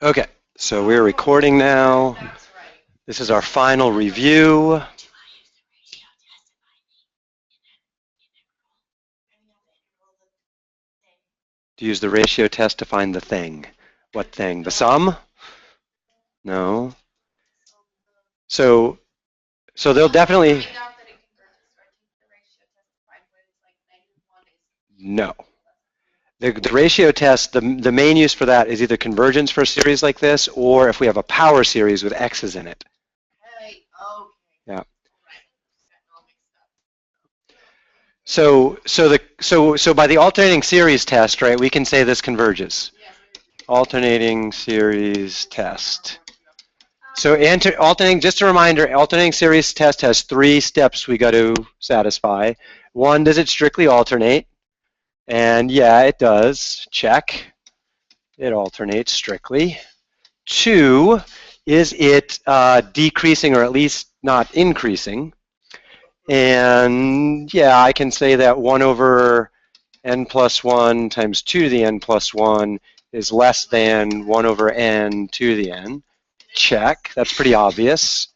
Okay, so we're recording now. This is our final review. To use the ratio test to find the thing. What thing? The sum? No. So they'll definitely. No. The ratio test, the main use for that is either convergence for a series like this, or if we have a power series with x's in it. Yeah. So by the alternating series test, right, we can say this converges. Alternating series test. So alternating, just a reminder, alternating series test has 3 steps we got to satisfy. 1, does it strictly alternate? And yeah, it does. Check. It alternates strictly. 2, is it decreasing or at least not increasing? And yeah, I can say that 1 over n plus 1 times 2 to the n plus 1 is less than 1 over n to the n. Check. That's pretty obvious.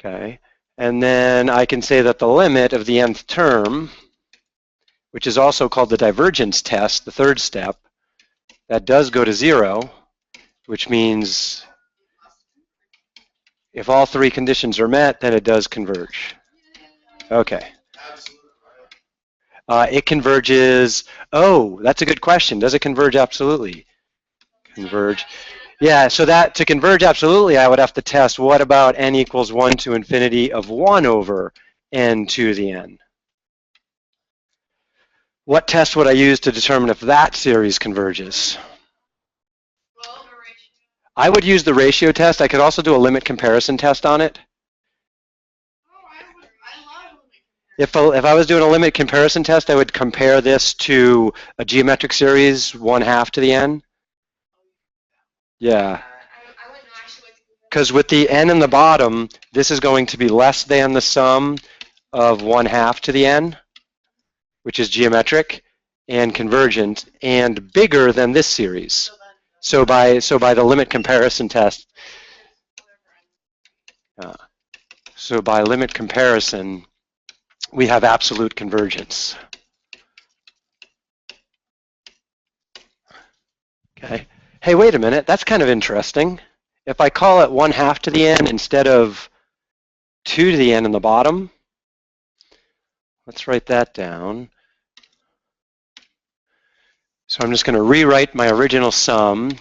Okay. And then I can say that the limit of the nth term, which is also called the divergence test, the 3rd step, that does go to 0, which means if all 3 conditions are met, then it does converge. Okay. It converges. Oh, that's a good question. Does it converge absolutely? Converge. Yeah, so that to converge absolutely, I would have to test what about n equals 1 to infinity of 1 over n to the n. What test would I use to determine if that series converges? I would use the ratio test. I could also do a limit comparison test on it. If I was doing a limit comparison test, I would compare this to a geometric series 1/2 to the n. Yeah. Because with the n in the bottom, this is going to be less than the sum of 1/2 to the n, which is geometric and convergent, and bigger than this series. So by the limit comparison test, so by limit comparison, we have absolute convergence. Okay. Hey, wait a minute. That's kind of interesting. If I call it 1/2 to the n instead of 2 to the n in the bottom, let's write that down. So I'm just going to rewrite my original sum.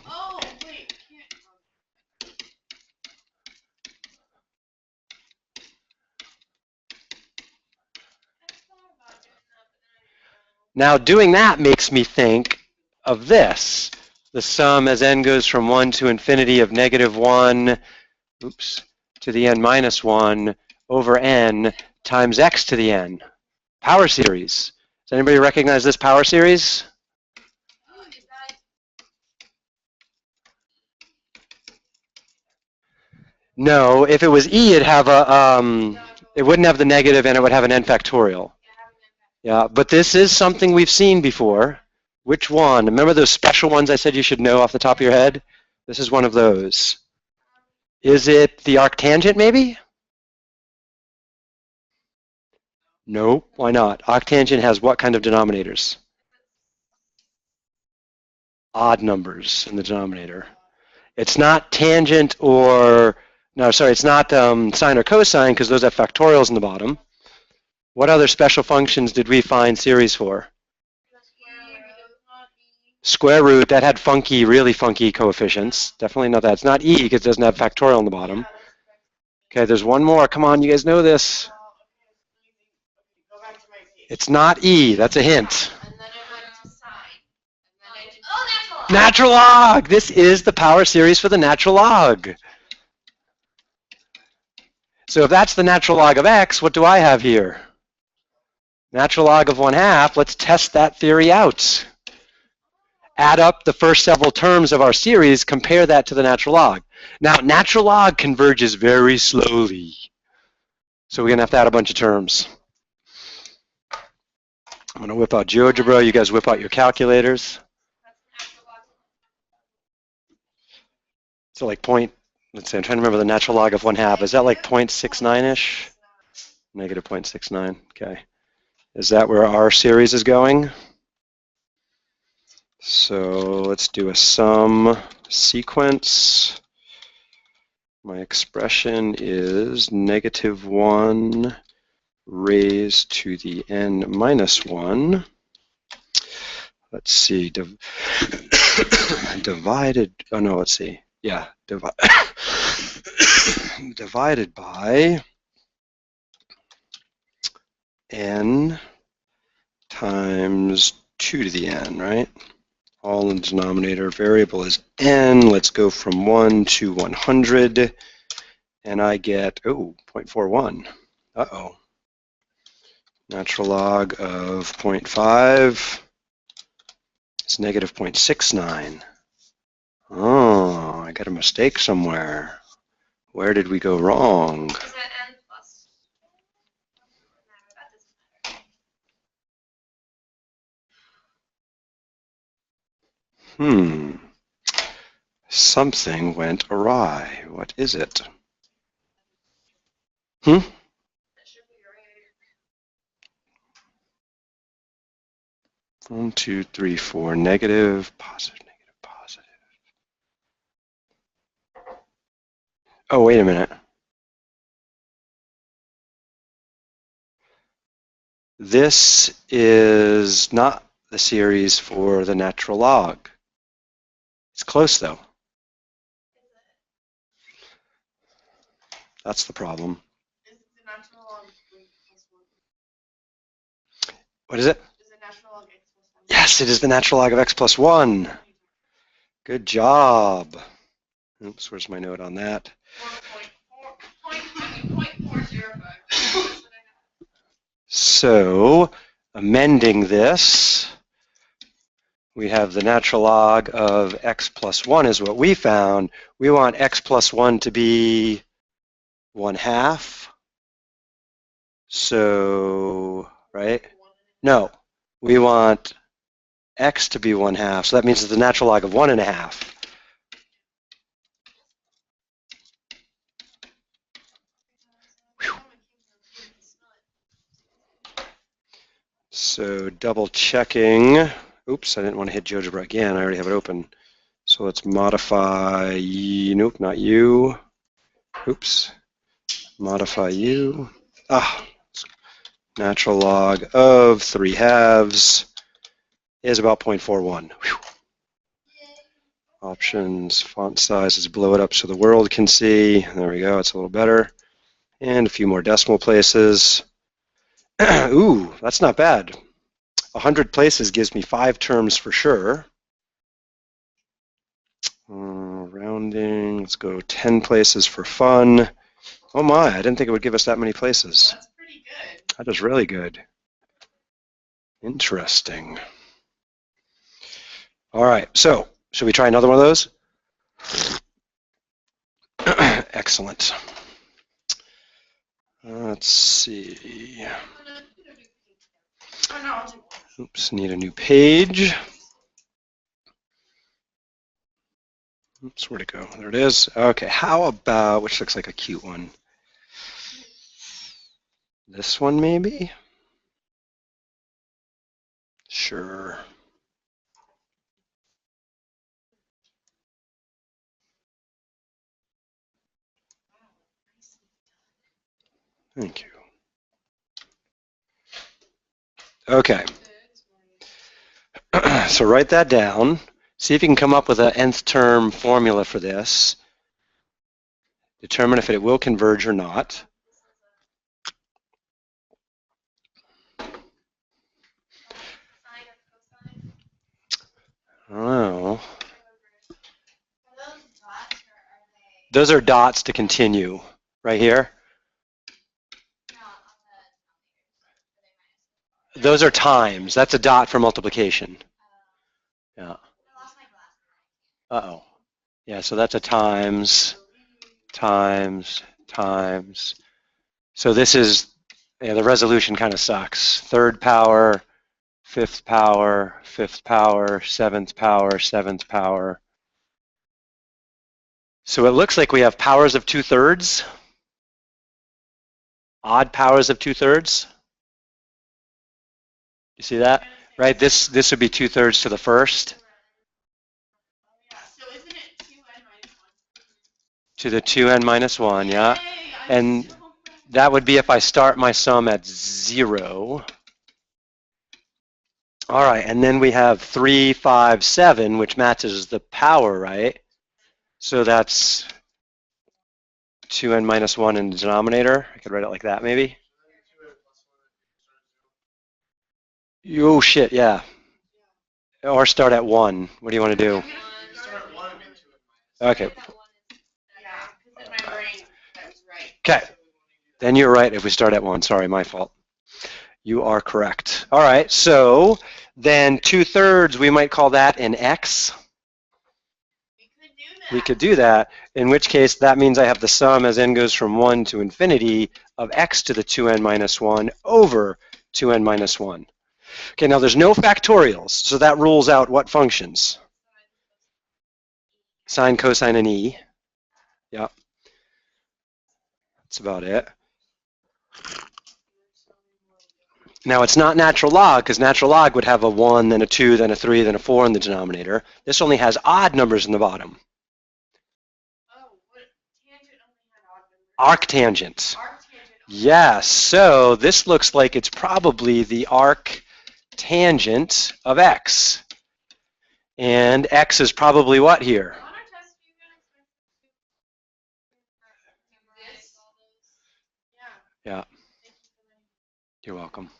Now doing that makes me think of this. The sum as n goes from 1 to infinity of -1, to the n minus 1 over n times x to the n. Power series. Does anybody recognize this power series? No, if it was e, it'd have it wouldn't have the negative and it would have an n factorial. Yeah, but this is something we've seen before. Which one? Remember those special ones I said you should know off the top of your head? This is one of those. Is it the arctangent, maybe? No, why not? Arctangent has what kind of denominators? Odd numbers in the denominator. It's not tangent or, no, sorry, it's not sine or cosine because those have factorials in the bottom. What other special functions did we find series for? Square root, that had funky, really funky coefficients. Definitely not that. It's not e because it doesn't have factorial in the bottom. Okay, there's one more. Come on, you guys know this. It's not e. That's a hint. Natural log. This is the power series for the natural log. So if that's the natural log of x, what do I have here? Natural log of 1/2. Let's test that theory out. Add up the first several terms of our series, compare that to the natural log. Now, natural log converges very slowly. So we're going to have to add a bunch of terms. I'm going to whip out GeoGebra. You guys whip out your calculators. So like point, let's see, I'm trying to remember the natural log of 1/2. Is that like 0.69-ish? Negative 0.69, okay. Is that where our series is going? So let's do a sum sequence. My expression is -1 raised to the n minus 1. Let's see, divided, oh no, let's see. Yeah, divided by n times 2 to the n, right? All in the denominator. Variable is n. Let's go from 1 to 100. And I get, 0.41. Uh-oh. Natural log of 0.5 is negative 0.69. Oh, I got a mistake somewhere. Where did we go wrong? Something went awry. What is it? 1, 2, 3, 4, negative, positive, negative, positive. Oh, wait a minute. This is not the series for the natural log. It's close, though. That's the problem. What is it? Yes, it is the natural log of x plus 1. Good job. Oops, where's my note on that? So, amending this, we have the natural log of x plus 1 is what we found. We want x plus 1 to be 1/2. So, right? No, we want x to be 1/2. So that means it's the natural log of 1.5. So double checking. Oops, I didn't want to hit GeoGebra again. I already have it open. So let's modify, nope, not you. Oops, modify you. Natural log of 3/2 is about 0.41. Whew. Options, font size, let's blow it up so the world can see. There we go, it's a little better. And a few more decimal places. Ooh, that's not bad. 100 places gives me 5 terms for sure. Rounding, let's go 10 places for fun. Oh my, I didn't think it would give us that many places. That's pretty good. That is really good. Interesting. All right, so should we try another one of those? Excellent. Let's see. Oops, need a new page. Oops, where'd it go? There it is. Okay, how about, which looks like a cute one? This one maybe? Sure. Thank you. Okay. So write that down. See if you can come up with an nth term formula for this. Determine if it will converge or not. I don't know. Those are dots to continue. Right here. Those are times. That's a dot for multiplication. Yeah. Uh-oh. Yeah, so that's a times, times, times. So this is, yeah, the resolution kind of sucks. 3rd power, 5th power, 5th power, 7th power, 7th power, So it looks like we have powers of 2/3, odd powers of 2/3. You see that? Right? This would be 2/3 to the first. So isn't it 2n minus 1? To the 2n minus 1, yeah. And that would be if I start my sum at 0. All right, and then we have 3, 5, 7, which matches the power, right? So that's 2n minus 1 in the denominator. I could write it like that, maybe. Oh, shit, yeah. Or start at 1. What do you want to do? Okay. Okay. Then you're right if we start at 1. Sorry, my fault. You are correct. All right, so then 2/3, we might call that an x. We could do that, in which case that means I have the sum as n goes from 1 to infinity of x to the 2n minus 1 over 2n minus 1. Okay, now there's no factorials, so that rules out what functions? Sine, cosine, and e. Yep. That's about it. Now it's not natural log, because natural log would have a 1, then a 2, then a 3, then a 4 in the denominator. This only has odd numbers in the bottom. Arctangent. Yes, so this looks like it's probably the arctangent of x. And x is probably what here? Yeah. You're welcome.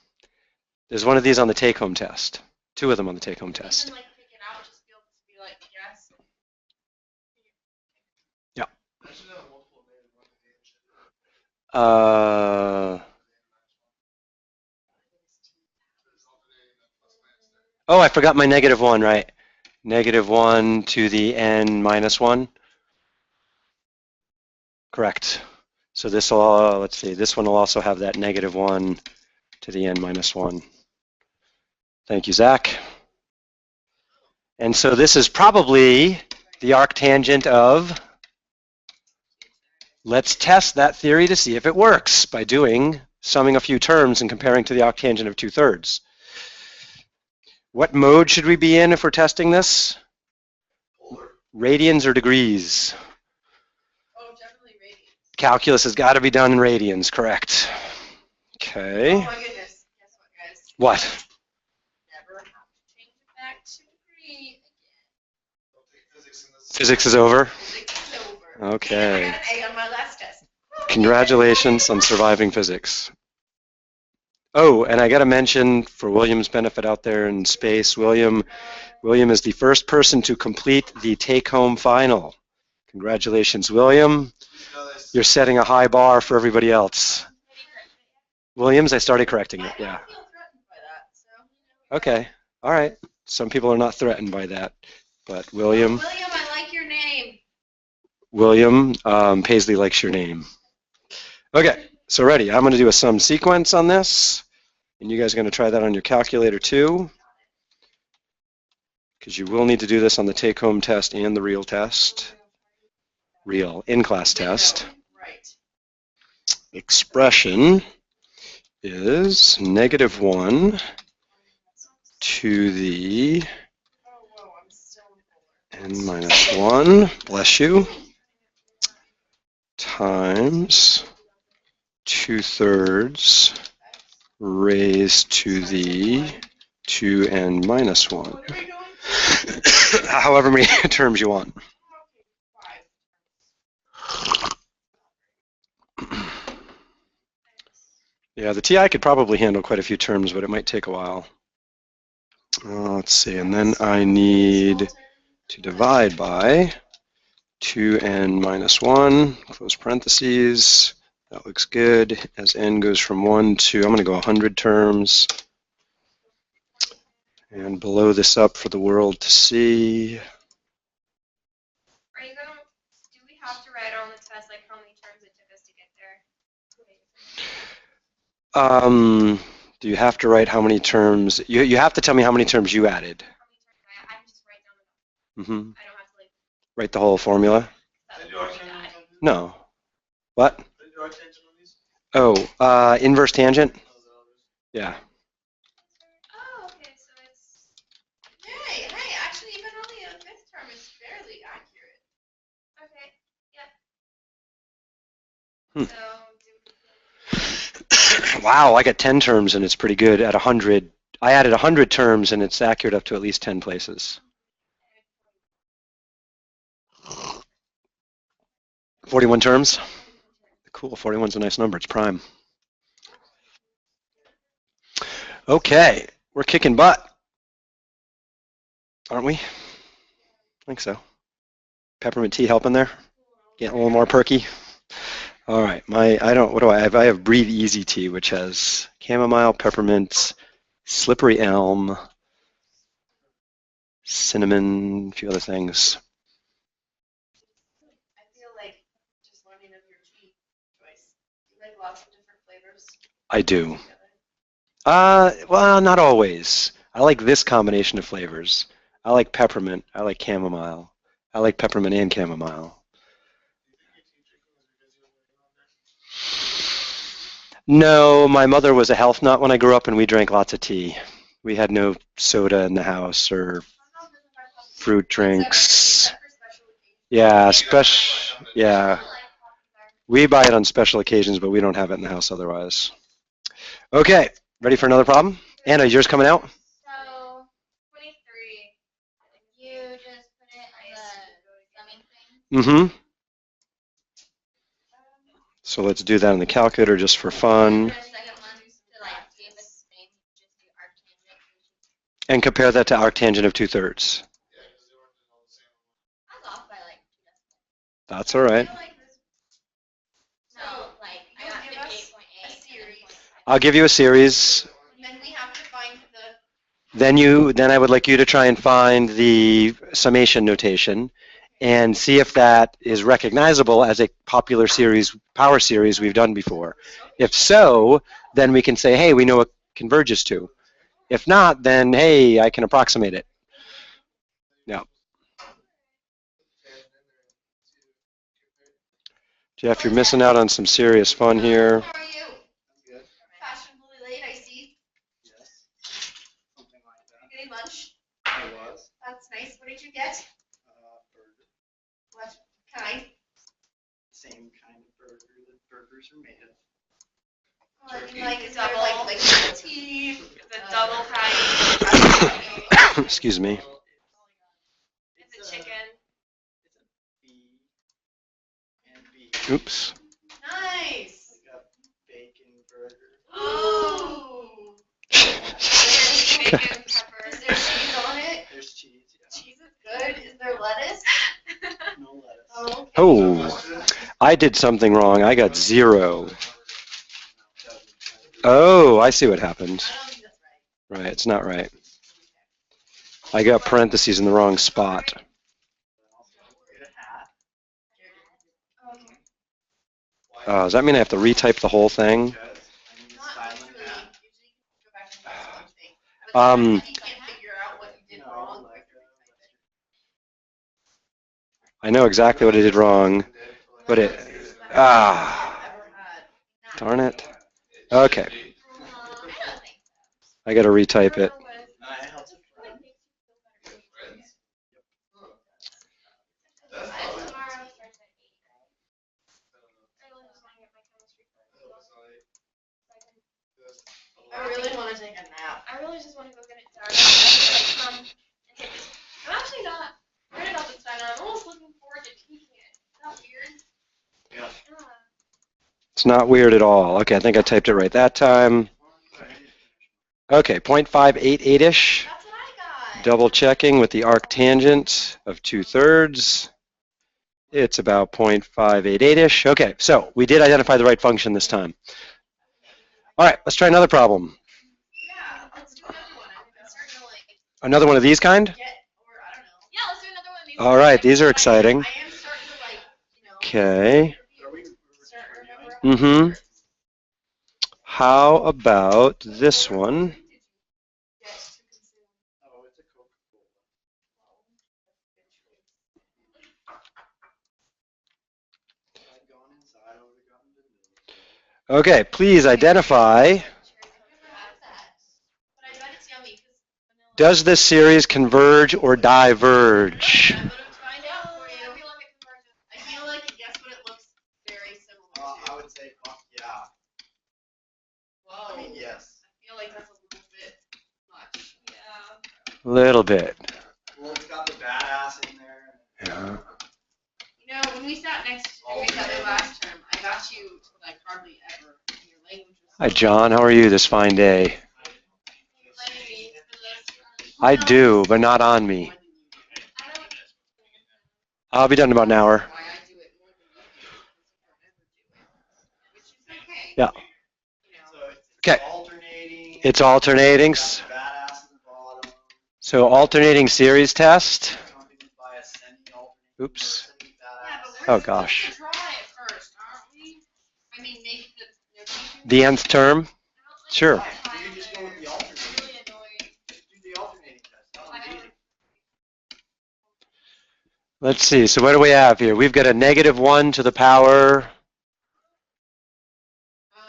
There's one of these on the take-home test. 2 of them on the take-home test. Yeah. Oh, I forgot my -1, right? -1 to the n minus 1. Correct. So this will, let's see, this one will also have that -1 to the n minus 1. Thank you, Zach. And so this is probably the arctangent of, let's test that theory to see if it works by doing, summing a few terms and comparing to the arctangent of 2/3. What mode should we be in if we're testing this? Radians or degrees? Oh, definitely radians. Calculus has got to be done in radians, correct. Okay. Oh my goodness. Guess what, guys? What? Never have to change it back to degree again. Physics is over? Physics is over. Okay. And I got an A on my last test. Congratulations on surviving physics. Oh, and I got to mention, for William's benefit out there in space, William is the first person to complete the take-home final. Congratulations, William. You're setting a high bar for everybody else. Williams, I started correcting it, yeah. I don't feel threatened by that, so. Okay, all right. Some people are not threatened by that, but William. William, I like your name. William, Paisley likes your name. Okay, so ready. I'm going to do a sum sequence on this, and you guys are going to try that on your calculator too, because you will need to do this on the take-home test and the real test. Real in-class test. Right. Expression is -1 to the n minus 1, bless you, times 2/3 raised to the 2n minus 1. However many terms you want. Yeah, the TI could probably handle quite a few terms, but it might take a while. Let's see, and then I need to divide by 2n minus 1, close parentheses. That looks good. As n goes from 1 to, I'm going to go 100 terms. And blow this up for the world to see. Are you going to, do we have to write on the test like how many terms it took us to get there? Do you have to write how many terms? You have to tell me how many terms you added. How many terms I just write down the Mm-hmm. I don't have to like Write the whole formula. No. What? Oh, inverse tangent? Yeah. Oh, okay, so it's. Yay! Hey, actually, even on the fifth term, it's fairly accurate. Okay. Yep. So. Wow, I got 10 terms and it's pretty good at 100. I added 100 terms and it's accurate up to at least 10 places. 41 terms? Cool, 41's a nice number. It's prime. Okay, we're kicking butt. Aren't we? I think so. Peppermint tea helping there? Getting a little more perky? All right, what do I have? I have Breathe Easy tea, which has chamomile, peppermint, slippery elm, cinnamon, a few other things. I feel like just learning of your tea choice. You like lots of different flavors. I do. Well, not always. I like this combination of flavors. I like peppermint. I like chamomile. I like peppermint and chamomile. No, my mother was a health nut when I grew up, and we drank lots of tea. We had no soda in the house or fruit drinks. Yeah, yeah. We buy it on special occasions, but we don't have it in the house otherwise. Okay, ready for another problem? Anna, is yours coming out? So, 23. You just put it on the summing thing? Mm-hmm. So let's do that in the calculator just for fun. And compare that to arctangent of 2/3. That's all right. I'll give you a series. Then we have to find the. Then I would like you to try and find the summation notation and see if that is recognizable as a popular series, power series we've done before. If so, then we can say, hey, we know what converges to. If not, then hey, I can approximate it. Yeah. Jeff, you're missing out on some serious fun here. How are you? Fashionably late, I see. Yes. Something like that. Getting lunch? I was. That's nice. What did you get? Burger. What kind? Same kind of burger that burgers are made of. Well, I mean, like, is there like tea? The double patty. Excuse me. It's a chicken. It's a B and B. Oops. Nice. Like a bacon burger. Ooh. Bacon, pepper. Is there cheese on it? There's cheese, yeah. Cheese is good. Is there lettuce? No lettuce. Oh, okay. Oh, I did something wrong. I got 0. Oh, I see what happened. I don't think that's right. Right, it's not right. I got parentheses in the wrong spot. Oh, does that mean I have to retype the whole thing? Not usually. Usually you can go back and do the same thing. But if you can't figure out what you did wrong, you can retype it. I know exactly what I did wrong, but it... Darn it. Okay, I got to retype it. I really want to take a nap. I really just want to go get it done. I'm actually not worried about this diner. I'm almost looking forward to taking it. Is that weird? Yeah. It's not weird at all. Okay, I think I typed it right that time. Okay, 0.588-ish. That's what I got. Double checking with the arctangent of 2/3. It's about 0.588-ish. Okay, so we did identify the right function this time. All right, let's try another problem. Yeah, let's do another one. I'm starting to like Another one of these kind? get, or I don't know. Yeah, let's do another one of these. All right, these are exciting. I am starting to like, Okay. start remembering. How about this one? Oh, it's a Coca-Cola. Okay, please identify. But I bet it's yummy because vanilla. Does this series converge or diverge? I'm gonna find out for you. I feel like it converges. I feel like guess what it looks very similar to. I would say, yeah. Whoa. I mean, yes. I feel like that's a little bit much. Yeah. Little bit. Well, it's got the badass in there. Yeah. You know, when we sat next to each other last term, I got you to like hardly ever in your language. Hi, John. How are you this fine day? I do, but not on me. I'll be done in about an hour. Yeah. Okay. It's alternating. So alternating series test. Oops. Oh gosh. The nth term? Sure. Let's see. So what do we have here? We've got a -1 to the power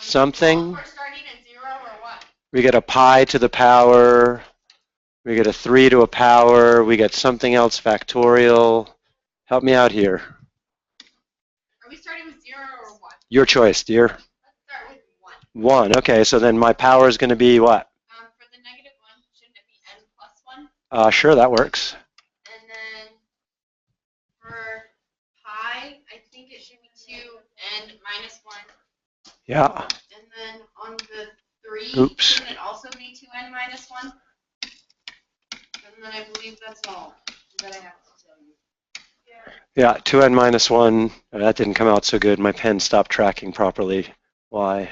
something. We get a pi to the power. We get a 3 to a power. We get something else factorial. Help me out here. Are we starting with 0 or 1? Your choice, dear. Let's start with 1. 1. Okay, so then my power is going to be what? For the -1, shouldn't it be n plus 1? Sure, that works. And then for pi, I think it should be 2n minus 1. Yeah. And then on the 3, Oops. shouldn't it also be 2n minus 1? And then I believe that's all that I have to tell you. Yeah, 2n minus 1. That didn't come out so good. My pen stopped tracking properly. Why?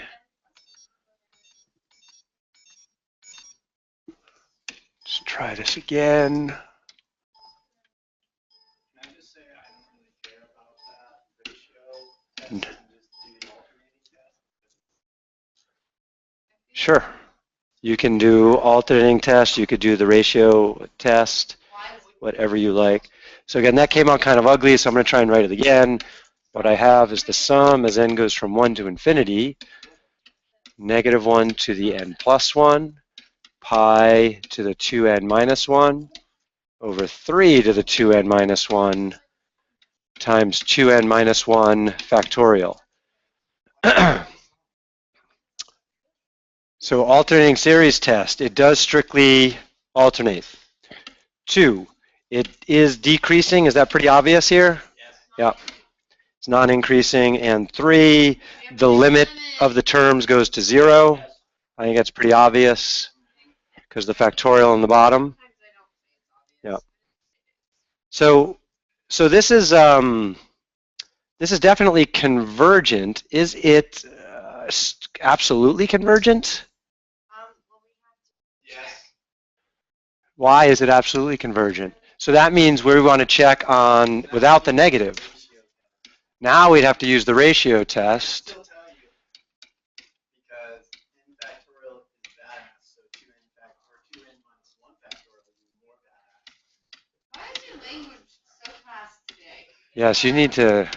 Let's try this again. Can I just say I don't really care about that ratio test and just do the alternating test? Sure. You can do alternating test. You could do the ratio test, whatever you like. So again, that came out kind of ugly, so I'm going to try and write it again. What I have is the sum as n goes from 1 to infinity, -1 to the n plus 1, pi to the 2n minus 1, over 3 to the 2n minus 1, times 2n minus 1 factorial. So alternating series test, it does strictly alternate. 2, it is decreasing. Is that pretty obvious here? Yes. Yeah. It's non-increasing. And 3, the limit of the terms goes to 0. I think that's pretty obvious because the factorial on the bottom. Yeah. So this is definitely convergent. Is it absolutely convergent? Yes. Why is it absolutely convergent? So that means we want to check on without the negative. Now we'd have to use the ratio test. I'll tell you because n factorial is badass, so 2n minus 1 factorial is more badass. Why is your language so fast today? Yes, you need to. I had to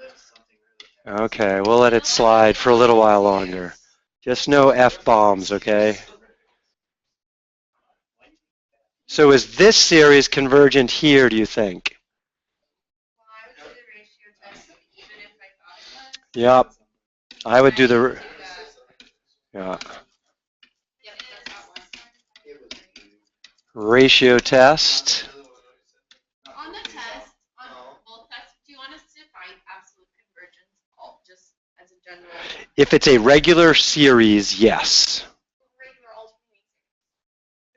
lift something really heavy. Okay, we'll let it slide for a little while longer. Just no F-bombs, okay? So is this series convergent here, do you think? Well, I would do the ratio test even if I thought it was. Yep. I would do the. Yeah. Yep, that's that one. Ratio test. On the test, on both tests, do you want us to find absolute convergence, just as a general? If it's a regular series, yes. Regular alternating.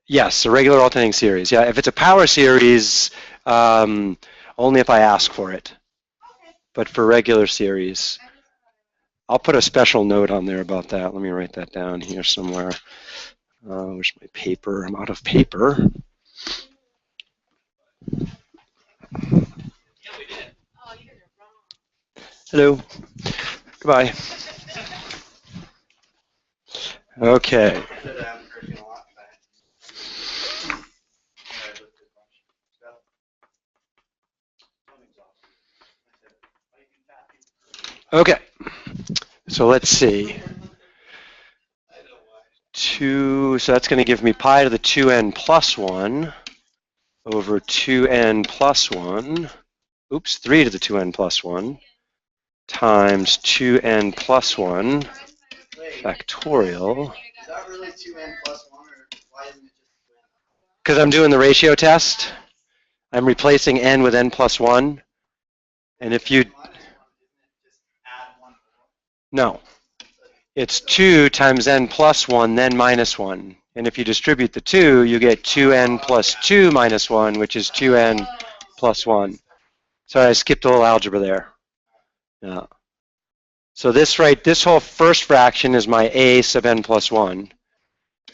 Yes, a regular alternating series. Yeah, if it's a power series, only if I ask for it. Okay. But for regular series, I'll put a special note on there about that. Let me write that down here somewhere. Where's my paper? I'm out of paper. Oh, you're wrong. Hello. Goodbye. Okay. Okay. So let's see. 2, so that's going to give me pi to the 2n plus 1 over 2n plus 1, oops, 3 to the 2n plus 1 times 2n plus 1 factorial. Is that really 2n plus 1, or why isn't it just 2n? Because I'm doing the ratio test. I'm replacing n with n plus 1. And if you, Minus 1, isn't it just add 1 more? no, it's 2 times n plus 1, then minus 1. And if you distribute the 2, you get 2n plus 2 minus 1, which is 2n plus 1. So I skipped a little algebra there. Yeah. So this whole first fraction is my a sub n plus 1.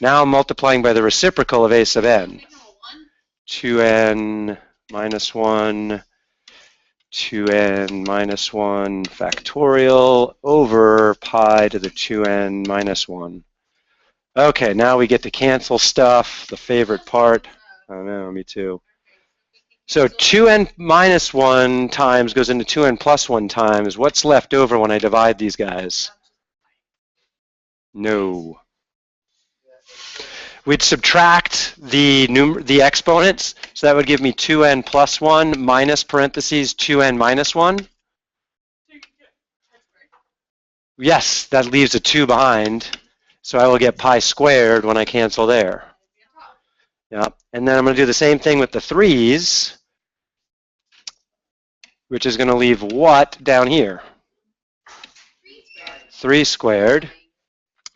Now I'm multiplying by the reciprocal of a sub n. 2n minus 1, 2n minus 1 factorial over pi to the 2n minus 1. Okay, now we get to cancel stuff, the favorite part. I know, me too. So 2n minus 1 times goes into 2n plus 1 times. What's left over when I divide these guys? No. We'd subtract the exponents, so that would give me 2n plus 1 minus parentheses 2n minus 1. Yes, that leaves a 2 behind, so I will get pi squared when I cancel there. Yeah, and then I'm going to do the same thing with the 3's, which is going to leave what down here? 3 squared.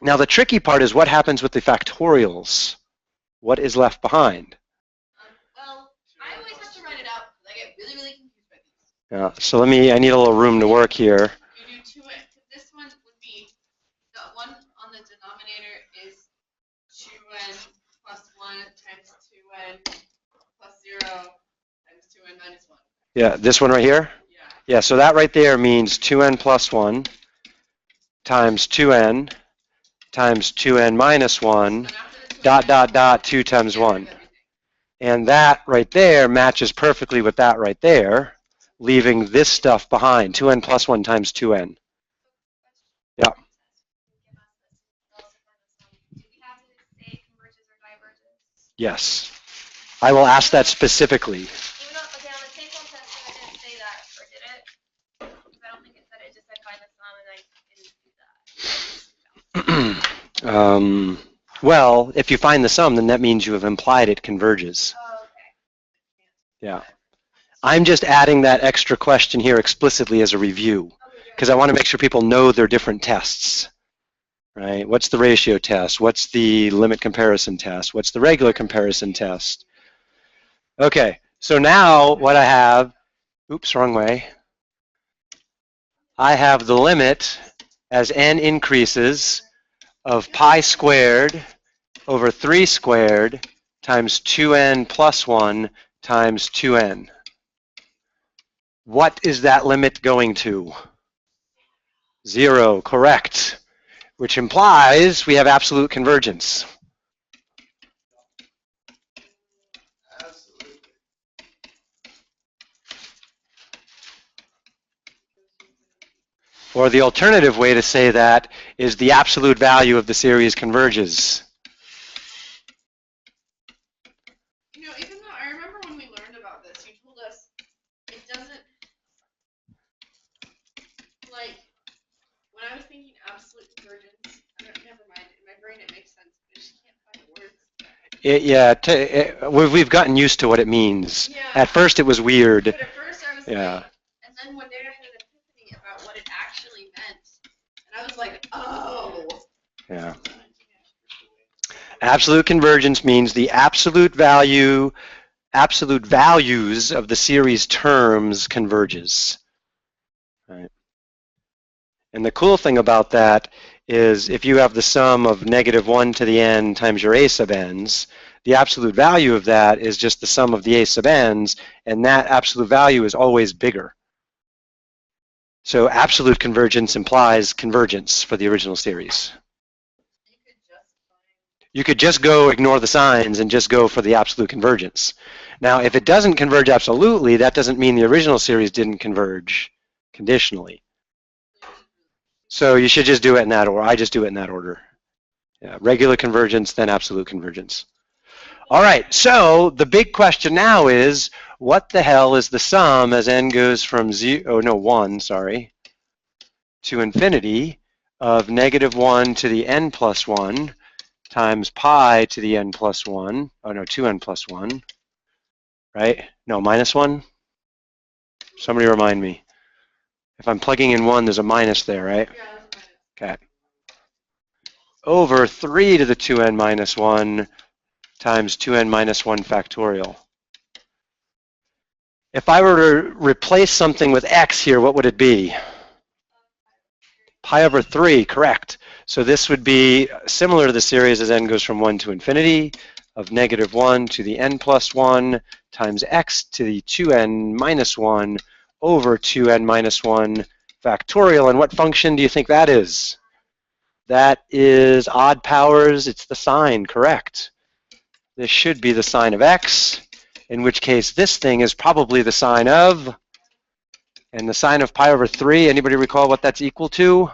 Now the tricky part is what happens with the factorials. What is left behind? Well, I always have to write it out because I get really, really confused by these. Yeah, so I need a little room to work here. You do 2n. This one would be, the one on the denominator is 2n plus 1 times 2n plus 0 times 2n minus 1. Yeah, this one right here? Yeah. Yeah, so that right there means 2n plus 1 times 2n times 2n minus 1 dot dot dot 2 times 1. And that right there matches perfectly with that right there, leaving this stuff behind, 2n plus 1 times 2n. Yeah. Yes. I will ask that specifically. Okay, on the take home test, it didn't say that, or did it? Because I don't think it said it, just said find the sum, and I didn't do that. Well, if you find the sum, then that means you have implied it converges. Oh, okay. Yeah. I'm just adding that extra question here explicitly as a review, because I want to make sure people know their different tests. Right? What's the ratio test? What's the limit comparison test? What's the regular comparison test? Okay, so now what I have, oops, wrong way. I have the limit as n increases of pi squared over 3 squared times 2n plus 1 times 2n. What is that limit going to? 0, correct. Which implies we have absolute convergence. Absolutely. Or the alternative way to say that is the absolute value of the series converges. You know, even though I remember when we learned about this, you told us it doesn't, like, when I was thinking absolute convergence, never mind, in my brain it makes sense, but I just can't find the words. We've gotten used to what it means. Yeah. At first it was weird. But at first I was Yeah. like, and then one day I had an epiphany about what it actually meant, and I was like, oh. Yeah. Absolute convergence means the absolute values of the series terms converges. Right. And the cool thing about that is if you have the sum of -1 to the n times your a sub n's, the absolute value of that is just the sum of the a sub n's, and that absolute value is always bigger. So absolute convergence implies convergence for the original series. You could just go ignore the signs and just go for the absolute convergence. Now, if it doesn't converge absolutely, that doesn't mean the original series didn't converge conditionally. So you should just do it in that order. I just do it in that order. Yeah, regular convergence, then absolute convergence. All right, so the big question now is, what the hell is the sum as n goes from 1, to infinity of -1 to the n plus 1 times pi to the n plus 1, 2n plus 1, right? No, minus 1? Somebody remind me. If I'm plugging in 1, there's a minus there, right? Yeah, that's a minus. Okay. Over 3 to the 2n minus 1 times 2n minus 1 factorial. If I were to replace something with x here, what would it be? Pi over 3, correct. So this would be similar to the series as n goes from 1 to infinity of -1 to the n plus 1 times x to the 2n minus 1 over 2n minus 1 factorial. And what function do you think that is? That is odd powers. It's the sign, correct. This should be the sign of x, in which case this thing is probably the sign of, and the sign of pi over 3, anybody recall what that's equal to?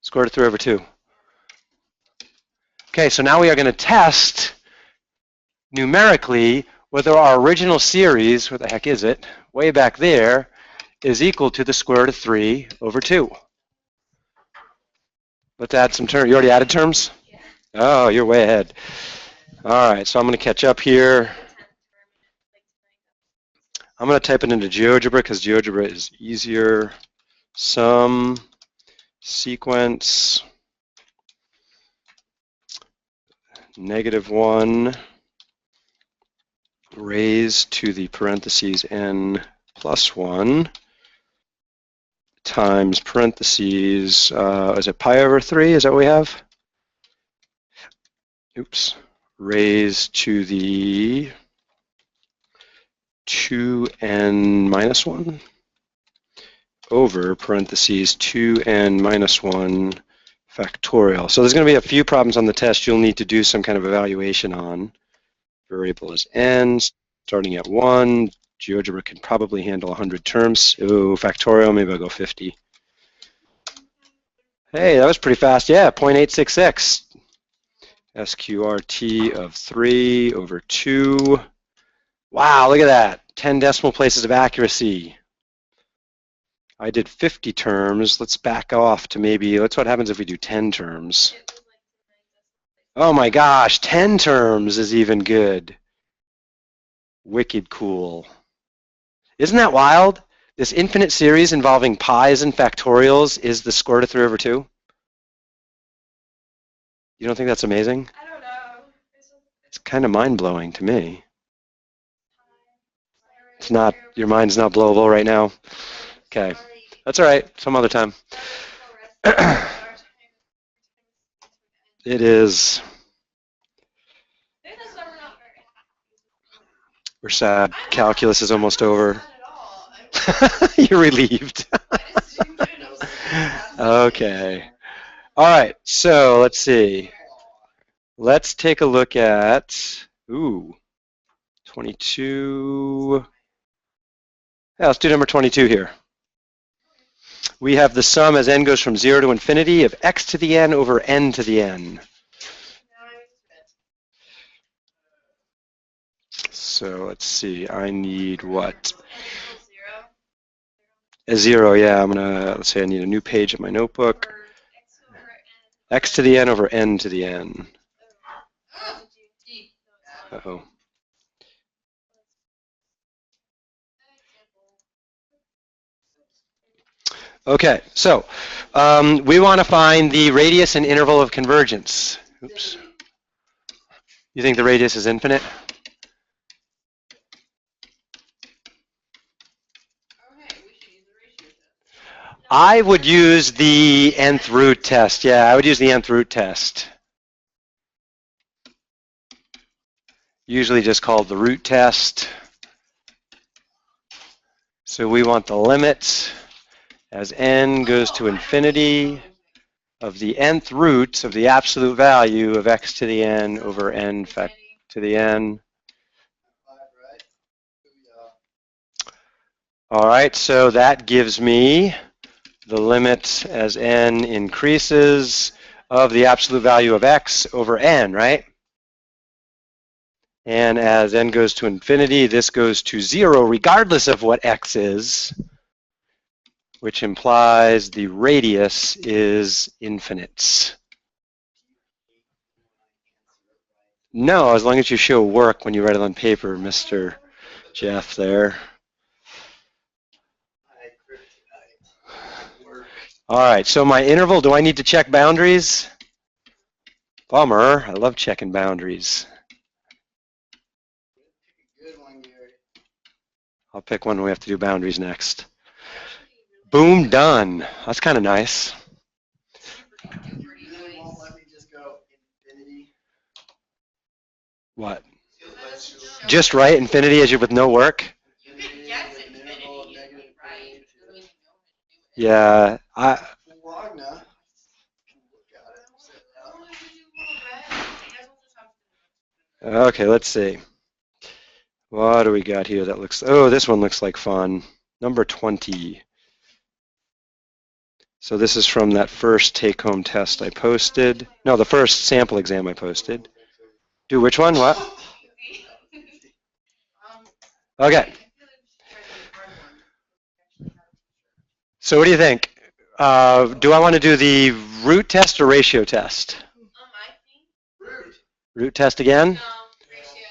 Square root of 3 over 2. Okay, so now we are going to test numerically whether our original series, where the heck is it, way back there, is equal to the square root of 3 over 2. Let's add some terms. You already added terms? Yeah. Oh, you're way ahead. All right, so I'm going to catch up here. I'm going to type it into GeoGebra because GeoGebra is easier. Sum sequence -1 raised to the parentheses n plus 1 times parentheses, is it pi over 3? Is that what we have? Oops. Raised to the 2n minus 1 over parentheses 2n minus 1 factorial. So there's going to be a few problems on the test you'll need to do some kind of evaluation on. Variable is n, starting at 1. GeoGebra can probably handle 100 terms. Oh, factorial, maybe I'll go 50. Hey, that was pretty fast. Yeah, 0.866. SQRT of 3 over 2. Wow, look at that. 10 decimal places of accuracy. I did 50 terms. Let's back off to maybe, what happens if we do 10 terms? Oh my gosh, 10 terms is even good. Wicked cool. Isn't that wild? This infinite series involving pi's and factorials is the square root of 3 over 2? You don't think that's amazing? I don't know. It's kind of mind-blowing to me. It's not, your mind's not blowable right now? Okay, that's all right, some other time. It is. We're sad. Calculus is almost over. You're relieved. Okay. All right, so let's see. Let's take a look at, 22. Yeah, let's do number 22 here. We have the sum as n goes from 0 to infinity of x to the n over n to the n. So let's see, I need what? A 0, yeah, I'm gonna, let's say I need a new page in my notebook. X to the n over n to the n. Uh-oh. Okay, so we want to find the radius and interval of convergence. Oops. You think the radius is infinite? I would use the nth root test. Yeah, I would use the nth root test. Usually just called the root test. So we want the limit as n goes to infinity of the nth root of the absolute value of x to the n over n to the n. All right, so that gives me the limit as n increases of the absolute value of x over n, right? And as n goes to infinity, this goes to 0 regardless of what x is, which implies the radius is infinite. No, as long as you show work when you write it on paper, Mr. Jeff there. All right, so my interval, do I need to check boundaries? Bummer, I love checking boundaries. Good one, Gary. I'll pick one when we have to do boundaries next. Boom, done. That's kind of nice. You really won't let me just go infinity? What? Unless you- Just write infinity as you with no work? You could guess With an infinity, interval of negative right? infinity to- Yeah, Wagner can look at it and say, oh. okay, let's see. What do we got here that looks, oh, this one looks like fun. Number 20. So this is from that first take-home test I posted. No, the first sample exam I posted. Do which one? What? Okay. So what do you think? Do I want to do the root test or ratio test? I think. Root. Root test again? No, ratio.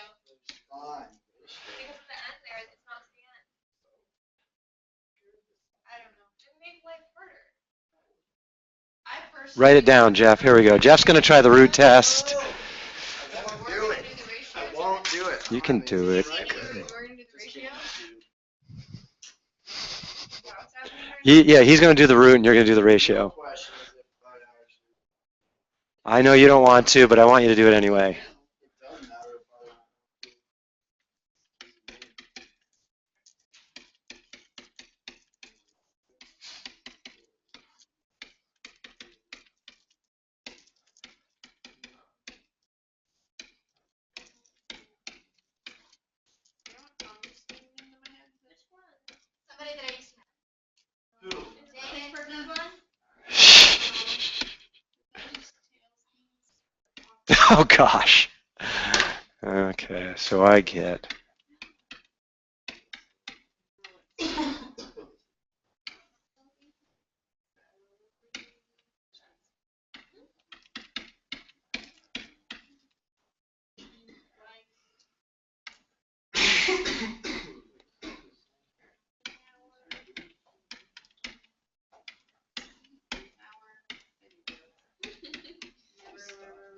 Fine. Because the end there, it's not the end. I don't know. It made life harder. I personally. Write it down, Jeff. Here we go. Jeff's going to try the root test. I won't do it. I won't do it. You can do it. We're gonna do the ratio. Yeah, he's going to do the root and you're going to do the ratio. Question is if I actually- I know you don't want to, but I want you to do it anyway. It doesn't matter if I want to. Somebody that I used to Who? know. David, Ferdinand one? Oh, gosh. Okay, so I get.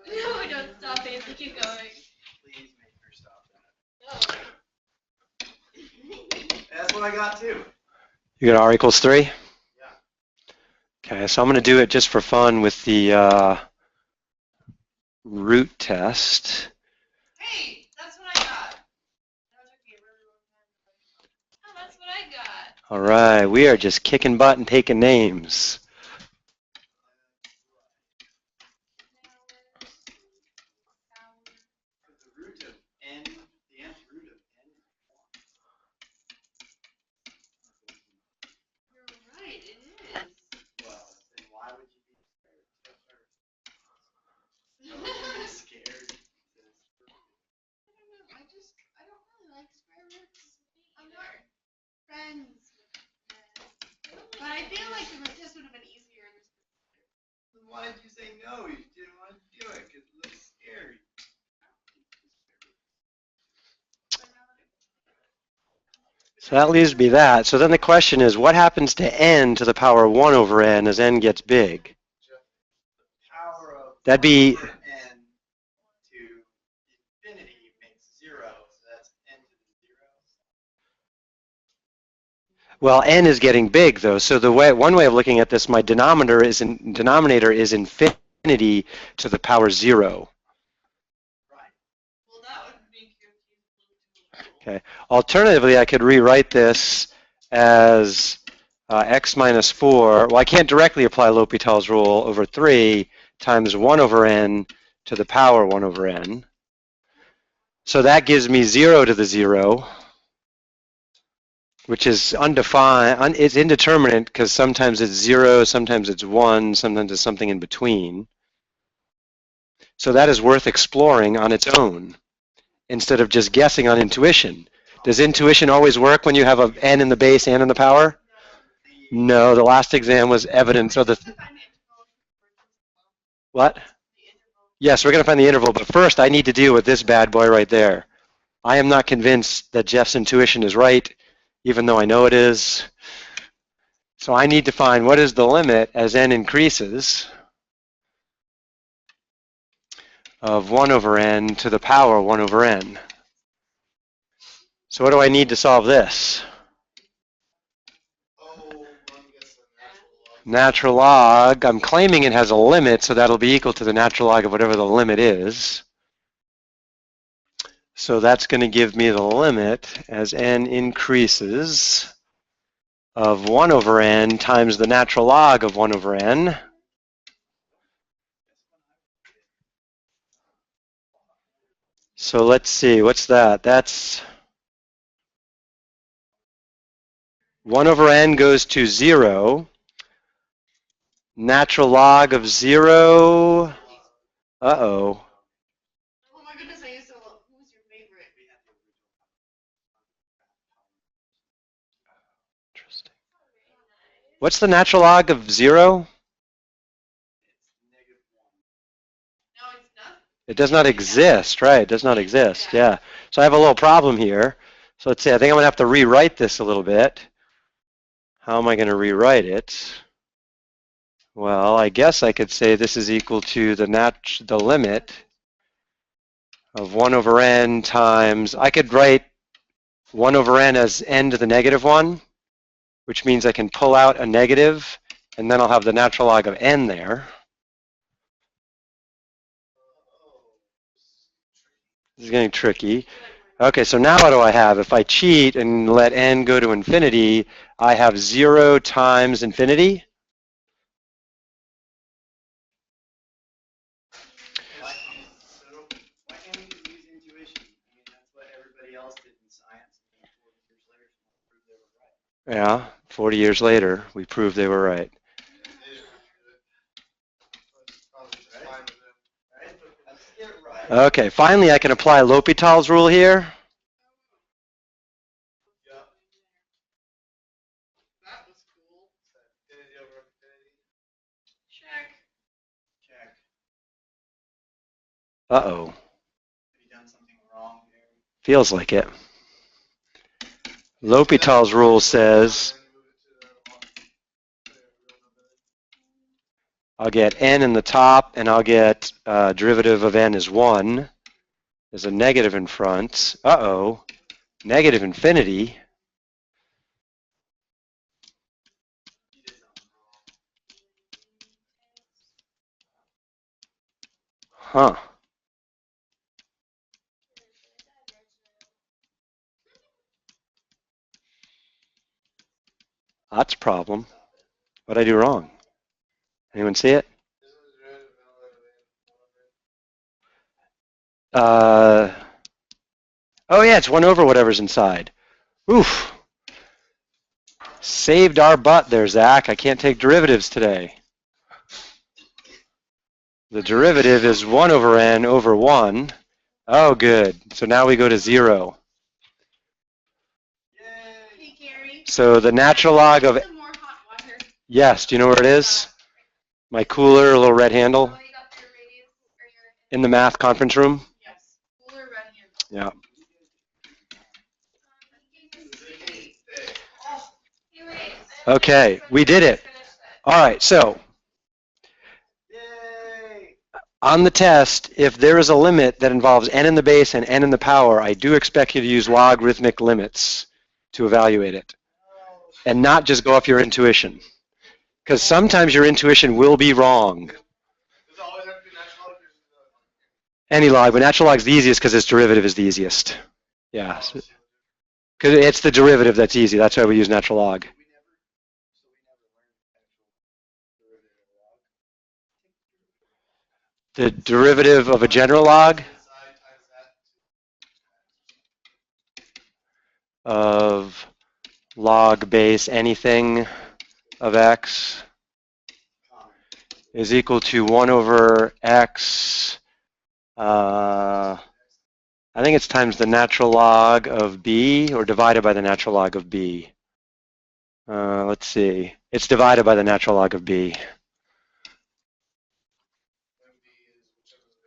No, don't stop it. Keep going. Please make her stop that. That's what I got too. You got R equals 3? Yeah. Okay, so I'm going to do it just for fun with the root test. Hey, that's what I got. That took me a really long time. Oh, that's what I got. All right, we are just kicking butt and taking names. The root of n, the nth root of n. You're right, it is. Well, then why would you be scared? Scared. I don't really like square roots. I'm not friends with them. But I feel like the root test would have been easier. Then why did you say no? You didn't want to do it because it looks scary. So that leaves me that. So then the question is, what happens to n to the power of 1 over n as n gets big? Power of That'd be- 1 over n to infinity makes 0, so that's n to the 0. Well, n is getting big though. So the way, one way of looking at this, my denominator is infinity to the power 0. Right. Well, that would make your cube Okay. Alternatively, I could rewrite this as x minus 4. Well, I can't directly apply L'Hopital's rule over 3 times 1 over n to the power 1 over n. So that gives me 0 to the 0, which is undefined. It's indeterminate because sometimes it's 0, sometimes it's 1, sometimes it's something in between. So that is worth exploring on its own instead of just guessing on intuition. Does intuition always work when you have a n in the base and in the power? No, the last exam was evidence of the... What? Yes, we're going to find the interval, but first I need to deal with this bad boy right there. I am not convinced that Jeff's intuition is right, even though I know it is. So I need to find what is the limit as n increases of 1 over n to the power 1 over n. So what do I need to solve this? Natural log. I'm claiming it has a limit, so that'll be equal to the natural log of whatever the limit is. So that's going to give me the limit as n increases of 1 over n times the natural log of 1 over n. So let's see, what's that? That's 1 over n goes to 0. Natural log of 0. Uh-oh. Oh my goodness, I used to love, who's your favorite? Interesting. What's the natural log of 0? No, it's not. It does not exist, right? It does not exist, yeah. So I have a little problem here. So let's see, I think I'm going to have to rewrite this a little bit. How am I going to rewrite it? Well, I guess I could say this is equal to the limit of 1 over n times, I could write 1 over n as n to the negative 1, which means I can pull out a negative, and then I'll have the natural log of n there. This is getting tricky. Okay, so now what do I have? If I cheat and let n go to infinity, I have 0 times infinity. Why can't we just use intuition? I mean, that's what everybody else did in science. And 40 years later, proved they were right. Yeah, 40 years later, we proved they were right. Okay, finally I can apply L'Hopital's rule here. That was cool. Check. Check. Uh-oh. Have you done something wrong here? Feels like it. L'Hopital's rule says I'll get n in the top, and I'll get derivative of n is 1. There's a negative in front. Uh-oh. Negative infinity. Huh. That's a problem. What'd I do wrong? Anyone see it? Oh yeah, it's 1 over whatever's inside. Oof. Saved our butt there, Zach. I can't take derivatives today. The derivative is 1 over n over 1. Oh, good. So now we go to 0. Hey, Gary. So the natural log of... Some more hot water. Yes, do you know where it is? My cooler, a little red handle, Oh, you got your radius or your. in the math conference room. Yes. Cooler red handle. Yeah. Hey, wait. Okay, we did it. All right, so Yay! on the test, if there is a limit that involves n in the base and n in the power, I do expect you to use logarithmic limits to evaluate it and not just go off your intuition. Because sometimes your intuition will be wrong. Any log, but natural log is the easiest because its derivative is the easiest. Yeah. Because it's the derivative that's easy. That's why we use natural log. The derivative of a general log of log base anything of x is equal to 1 over x, I think it's times the natural log of b, or divided by the natural log of b. Let's see. It's divided by the natural log of b.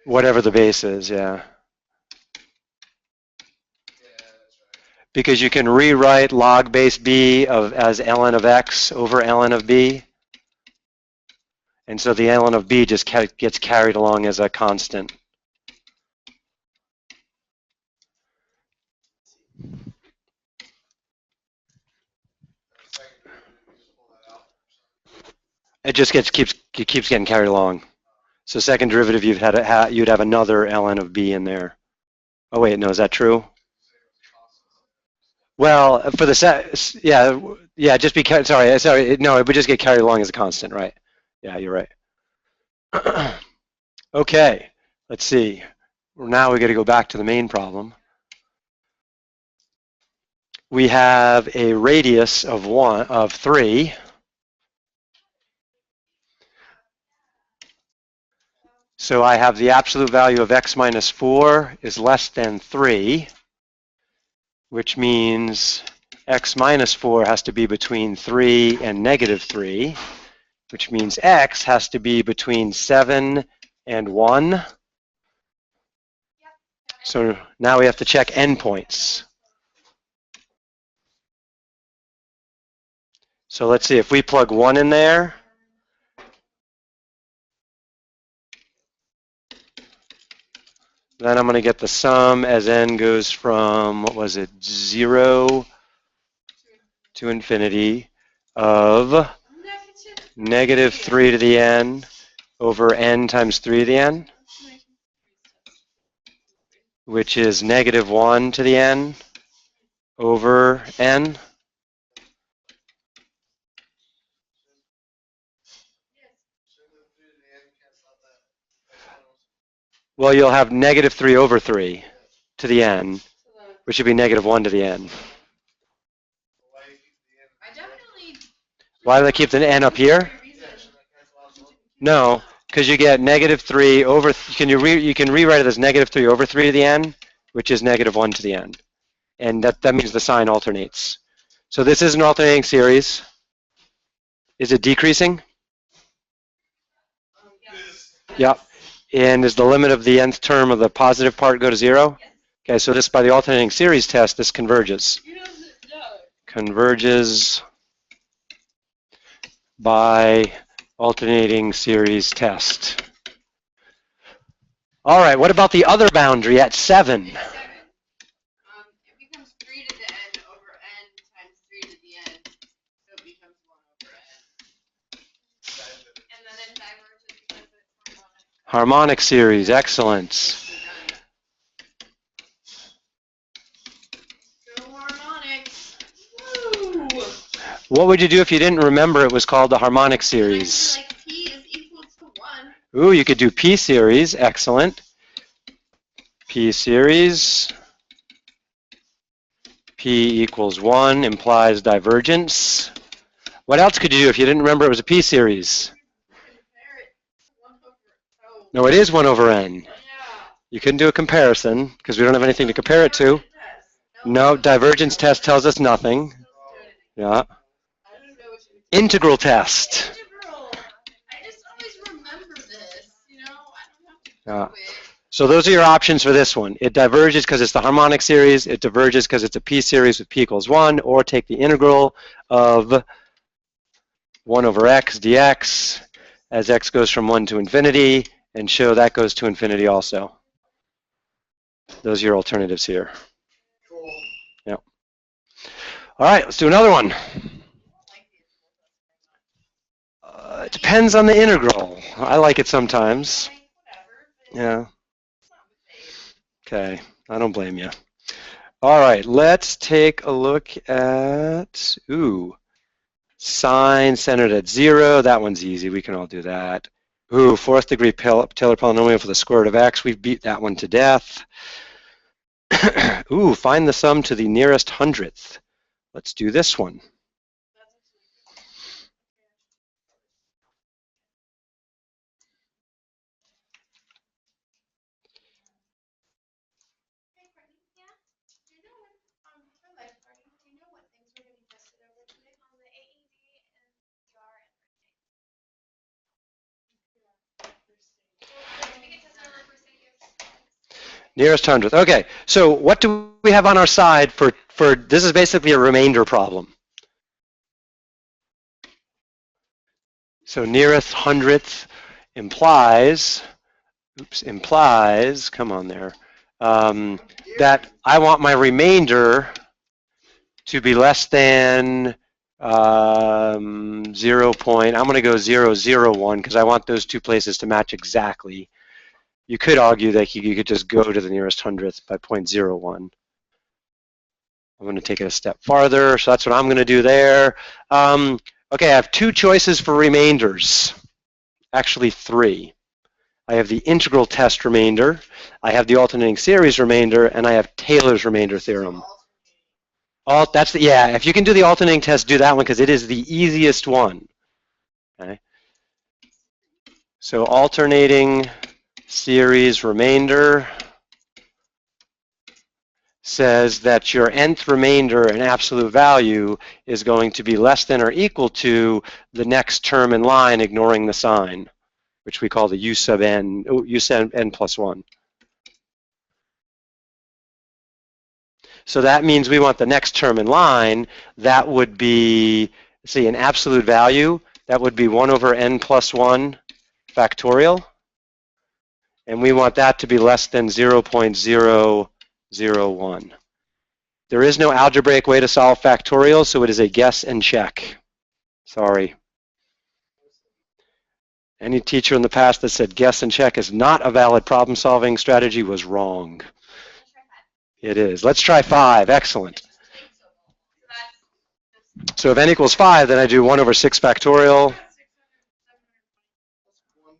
Whatever the base is, yeah. Because you can rewrite log base b as ln of x over ln of b. And so the ln of b just gets carried along as a constant. It just keeps getting carried along. So second derivative, you'd have another ln of b in there. Oh wait, no, is that true? Well, for the set, yeah, just be sorry, no, it would just get carried along as a constant, right? Yeah, you're right. Okay, let's see. Now we got to go back to the main problem. We have a radius of 3. So I have the absolute value of x minus 4 is less than 3, which means x minus 4 has to be between 3 and negative 3, which means x has to be between 7 and 1. So now we have to check endpoints. So let's see, if we plug 1 in there, then I'm going to get the sum as n goes from, what was it, 0 to infinity of negative 3 to the n over n times 3 to the n, which is negative 1 to the n over n. Well, you'll have negative 3 over 3 to the n, which would be negative 1 to the n. Why do they keep the n up here? No, because you get negative 3 over, you can rewrite it as negative 3 over 3 to the n, which is negative 1 to the n. And that means the sign alternates. So this is an alternating series. Is it decreasing? Yep. And is the limit of the nth term of the positive part go to 0? Okay, so this, by the alternating series test, this converges. Converges by alternating series test. All right, what about the other boundary at 7? It becomes 3 to the n over n times 3 to the n, so it becomes 1 over n. And then it diverges because it's harmonic. Harmonic series, excellent. Go harmonics. Woo! What would you do if you didn't remember it was called the harmonic series? Like p is equal to 1. Ooh, you could do p series, excellent. P series, p equals 1 implies divergence. What else could you do if you didn't remember it was a p series? No, it is 1 over n. You couldn't do a comparison because we don't have anything to compare it to. No, divergence test tells us nothing. Yeah. Integral test. I just always remember this, I don't Yeah. have to do it. So those are your options for this one. It diverges because it's the harmonic series. It diverges because it's a p series with p equals 1, or take the integral of 1 over x dx as x goes from 1 to infinity, and show that goes to infinity also. Those are your alternatives here. Cool. Yep. All right, let's do another one. It depends on the integral. I like it sometimes. Yeah. Okay, I don't blame you. All right, let's take a look at, sine centered at 0. That one's easy. We can all do that. Fourth degree Taylor polynomial for the square root of x. We've beat that one to death. Find the sum to the nearest hundredth. Let's do this one. Hey, Courtney, yeah? Do you know when, for lifeguarding, do you know what things we're getting tested over today on the AED and CPR and everything? Did we get tested over first aid? Yes. Nearest hundredth. Okay, so what do we have on our side for this is basically a remainder problem. So nearest hundredth implies, come on there, that I want my remainder to be less than 0 point, I'm going to go 0.001 because I want those two places to match exactly. You could argue that you could just go to the nearest hundredth by 0.01. I'm going to take it a step farther, so that's what I'm going to do there. Okay, I have two choices for remainders, actually three. I have the integral test remainder, I have the alternating series remainder, and I have Taylor's remainder theorem. Yeah, if you can do the alternating test, do that one because it is the easiest one. Okay. So alternating series remainder says that your nth remainder in absolute value is going to be less than or equal to the next term in line ignoring the sign, which we call the u sub n plus 1. So that means we want the next term in line. That would be, see, an absolute value. That would be 1 over n plus 1 factorial. And we want that to be less than 0.001. There is no algebraic way to solve factorial, so it is a guess and check. Sorry. Any teacher in the past that said guess and check is not a valid problem-solving strategy was wrong. It is. Let's try 5. Excellent. So if n equals 5, then I do 1 over 6 factorial.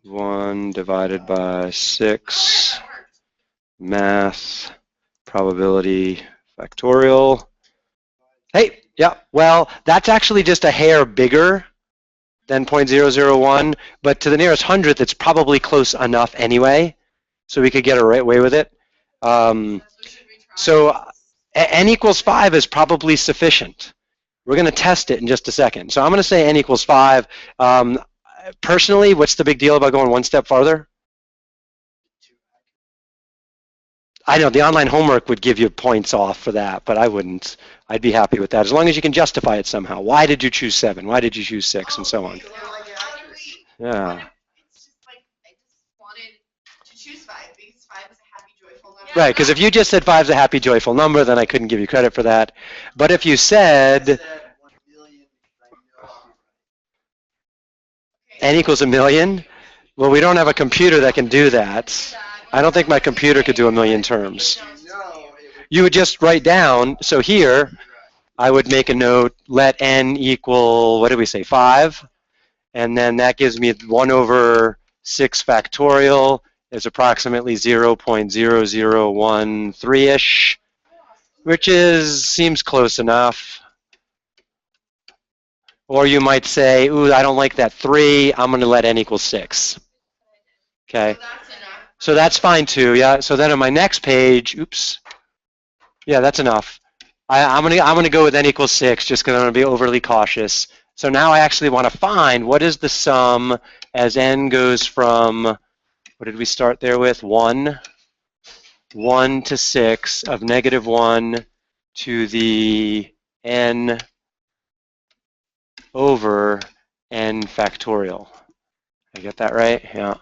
1 divided by 6. Math, probability, factorial. Hey, yeah, well, that's actually just a hair bigger than 0.001, but to the nearest hundredth, it's probably close enough anyway, so we could get away with it. So n equals 5 is probably sufficient. We're going to test it in just a second. So I'm going to say n equals 5. Personally, what's the big deal about going one step farther? I know the online homework would give you points off for that, but I wouldn't. I'd be happy with that as long as you can justify it somehow. Why did you choose 7? Why did you choose 6, and so on? Yeah. It's just like I just wanted to choose 5 because 5 is a happy, joyful number. Right, because if you just said 5 is a happy, joyful number, then I couldn't give you credit for that. But if you said n equals 1,000,000, well, we don't have a computer that can do that. I don't think my computer could do 1,000,000 terms. You would just write down, so here, I would make a note, let n equal, what did we say, 5? And then that gives me 1 over 6 factorial is approximately 0.0013-ish, which seems close enough. Or you might say, ooh, I don't like that 3, I'm going to let n equal 6. Okay. So that's fine too, yeah. So then on my next page, oops, yeah, that's enough. I'm gonna go with n equals 6 just because I'm gonna be overly cautious. So now I actually want to find what is the sum as n goes from, what did we start there with? 1 to 6 of -1 to the n over n factorial. I get that right? Yeah.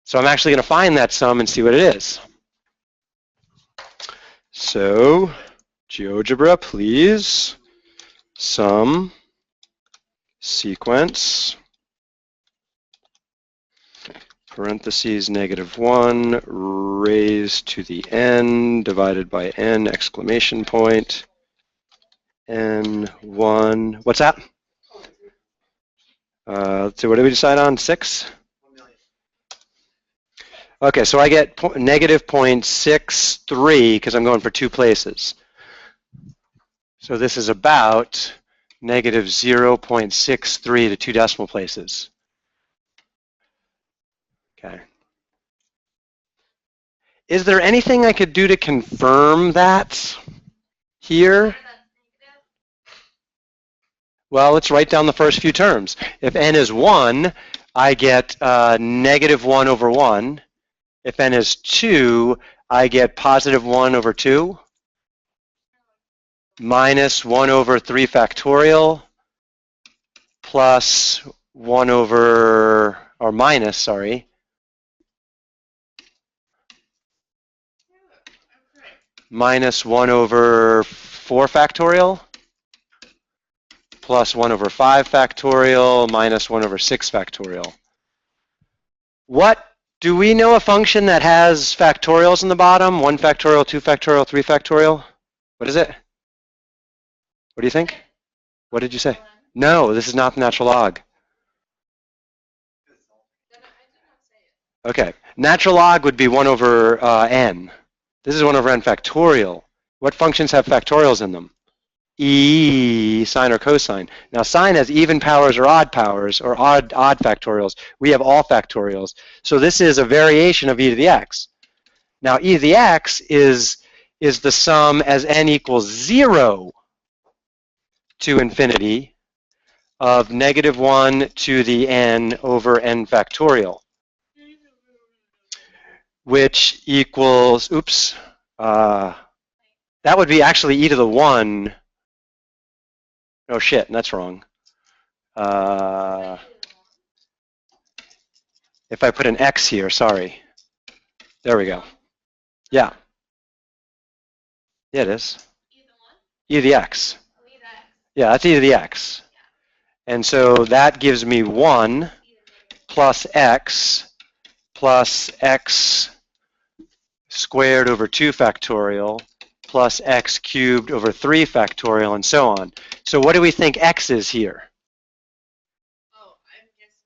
So I'm actually going to find that sum and see what it is. So, GeoGebra, please. Sum, sequence, parentheses, -1, raised to the n, divided by n, exclamation point, n1. What's that? So what did we decide on? 6? Okay, so I get -0.63 because I'm going for 2 places. So this is about negative 0.63 to 2 decimal places. Okay. Is there anything I could do to confirm that here? Well, let's write down the first few terms. If n is 1, I get negative 1 over 1. If n is 2, I get positive 1 over 2, minus 1 over 3 factorial, plus 1 over, or minus, sorry, minus 1 over 4 factorial, plus 1 over 5 factorial, minus 1 over 6 factorial. What, do we know a function that has factorials in the bottom? 1 factorial, 2 factorial, 3 factorial? What is it? What do you think? What did you say? No, this is not the natural log. Okay, natural log would be 1 over n. This is 1 over n factorial. What functions have factorials in them? E, sine or cosine. Now sine has even powers or odd factorials. We have all factorials. So this is a variation of e to the x. Now e to the x is the sum as n equals 0 to infinity of negative 1 to the n over n factorial, which equals, oops, that would be actually e to the 1. Oh shit, that's wrong. If I put an x here, sorry. There we go. Yeah. Yeah, it is. E to the x. Yeah, that's e to the x. And so that gives me 1 plus x squared over 2 factorial plus x cubed over 3 factorial and so on. So what do we think x is here? Oh, I'm guessing.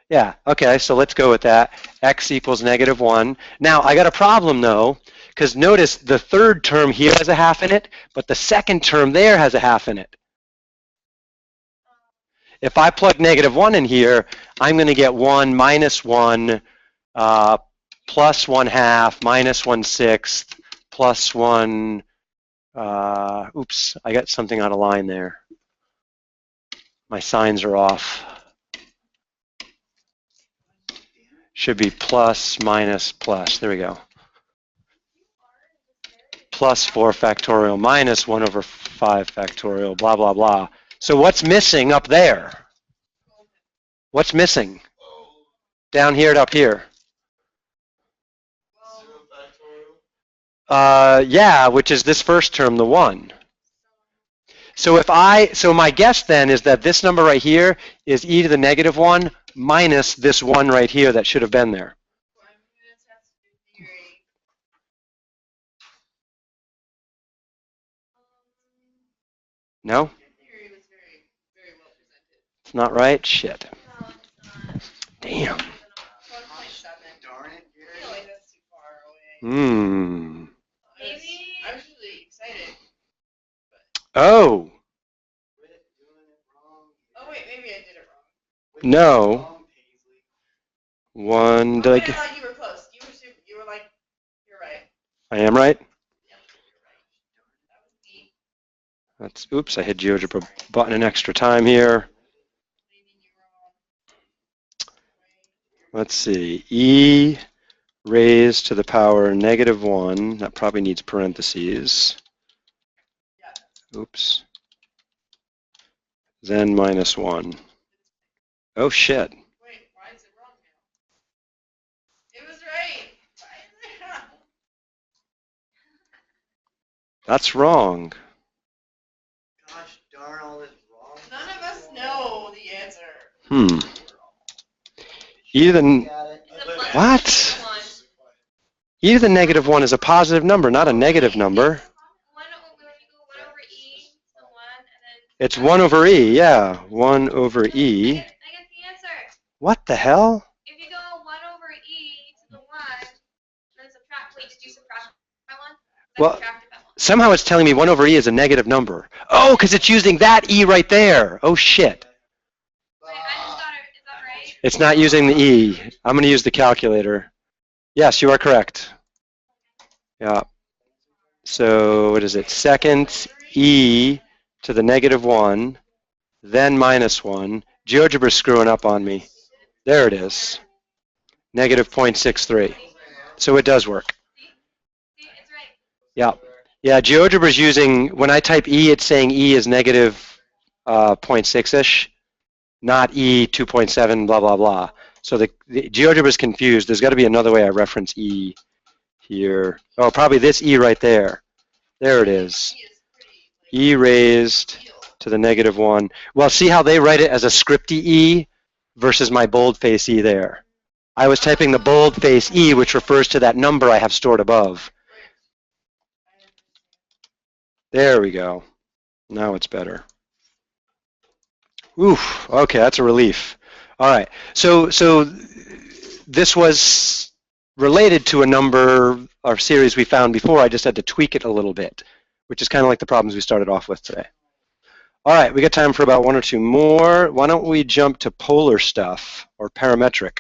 Yeah, okay, so let's go with that. X equals negative 1. Now, I got a problem, though, because notice the third term here has a half in it, but the second term there has a half in it. If I plug negative 1 in here, I'm going to get 1 minus 1 plus 1 half minus 1 sixth plus 1, oops, I got something out of line there. My signs are off. Should be plus minus plus. There we go. Plus 4 factorial minus 1 over 5 factorial, blah, blah, blah. So what's missing up there? What's missing? Down here and up here. Yeah, which is this first term, the 1. So so my guess then is that this number right here is e to the negative 1 minus this 1 right here that should have been there. Well, I'm gonna test the theory. No? Your theory was very, very well presented. It's not right? Shit. No, it's not. Damn. 1.7. Darn it, I feel like that's too far away. Hmm. Maybe. I was really excited. Oh. Quit doing it wrong. Oh wait, maybe I did it wrong. Quit No. doing it wrong, Paisley. 1, Oh, did I wait, I get, thought you were close. You were like, you're right. I am right? Yeah, you're right. That was me. That's, oops, I hit GeoGebra button an extra time here. Leading you wrong. Let's see, e raised to the power negative 1, that probably needs parentheses. Oops. Then minus 1. Oh shit. Wait, why is it wrong now? It was right. Why is it wrong? That's wrong. Gosh darn all this wrong. None of us know the answer. Hmm. E to the, Got it. It's a plus What? one. e to the negative 1 is a positive number, not a negative number. When you go 1 over e to 1 and then. It's 1 over e, yeah. 1 over I e. get the answer. What the hell? If you go 1 over e to the 1, then subtract. Wait, did you subtract by 1? I Well- subtracted by 1. Somehow it's telling me 1 over e is a negative number. Oh, because it's using that e right there. Oh, shit. Wait, I just got it. Is that right? It's not using the e. I'm going to use the calculator. Yes, you are correct. Yeah. So what is it? Second e to the negative 1, then minus 1. GeoGebra's screwing up on me. There it is. Negative 0.63. So it does work. See, it's right. Yeah. Yeah, GeoGebra's using, when I type E, it's saying E is negative 0.6-ish, not E 2.7, blah, blah, blah. So the GeoGebra's confused. There's got to be another way I reference E here. Oh, probably this E right there. There it is. E raised to the negative 1. Well, see how they write it as a scripty E versus my boldface E there. I was typing the boldface E, which refers to that number I have stored above. There we go. Now it's better. Oof, okay, that's a relief. All right, so this was related to a number or series we found before. I just had to tweak it a little bit, which is kind of like the problems we started off with today. All right, we got time for about 1 or 2 more. Why don't we jump to polar stuff or parametric?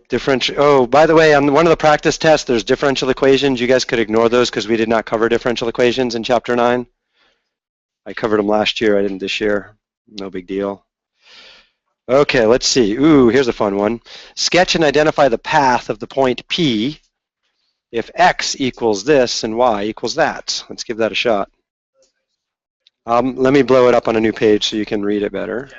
Differential. Oh, by the way, on one of the practice tests, there's differential equations. You guys could ignore those because we did not cover differential equations in Chapter 9. I covered them last year. I didn't this year. No big deal. Okay, let's see. Ooh, here's a fun one. Sketch and identify the path of the point P if x equals this and y equals that. Let's give that a shot. Let me blow it up on a new page so you can read it better.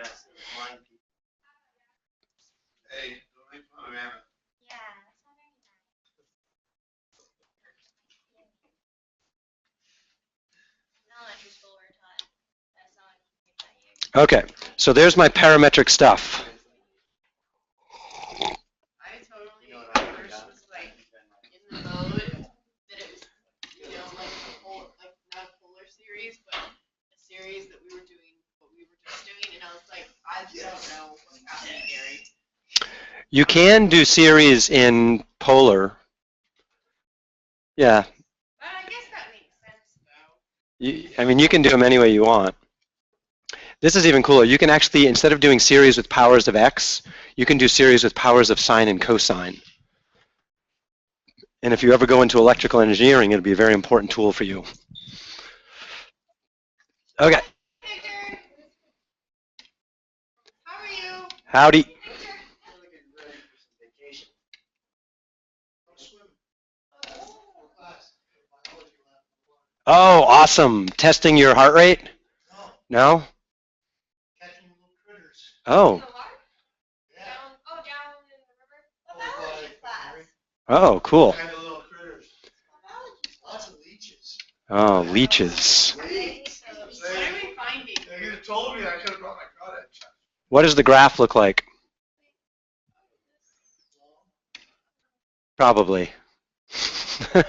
Okay, so there's my parametric stuff. I totally first was like in the mode that it was, like not a polar series, but a series that we were doing what we were just doing, and I was like, I don't know what's happening, Gary. You can do series in polar. Yeah. But I guess that makes sense, though. I mean, you can do them any way you want. This is even cooler. You can actually, instead of doing series with powers of x, you can do series with powers of sine and cosine. And if you ever go into electrical engineering, it'll be a very important tool for you. Okay. How are you? Howdy. Oh, awesome. Testing your heart rate? No? Oh. Oh, cool. Oh, leeches. What are we finding? You told me I could have brought my card. What does the graph look like? Probably. I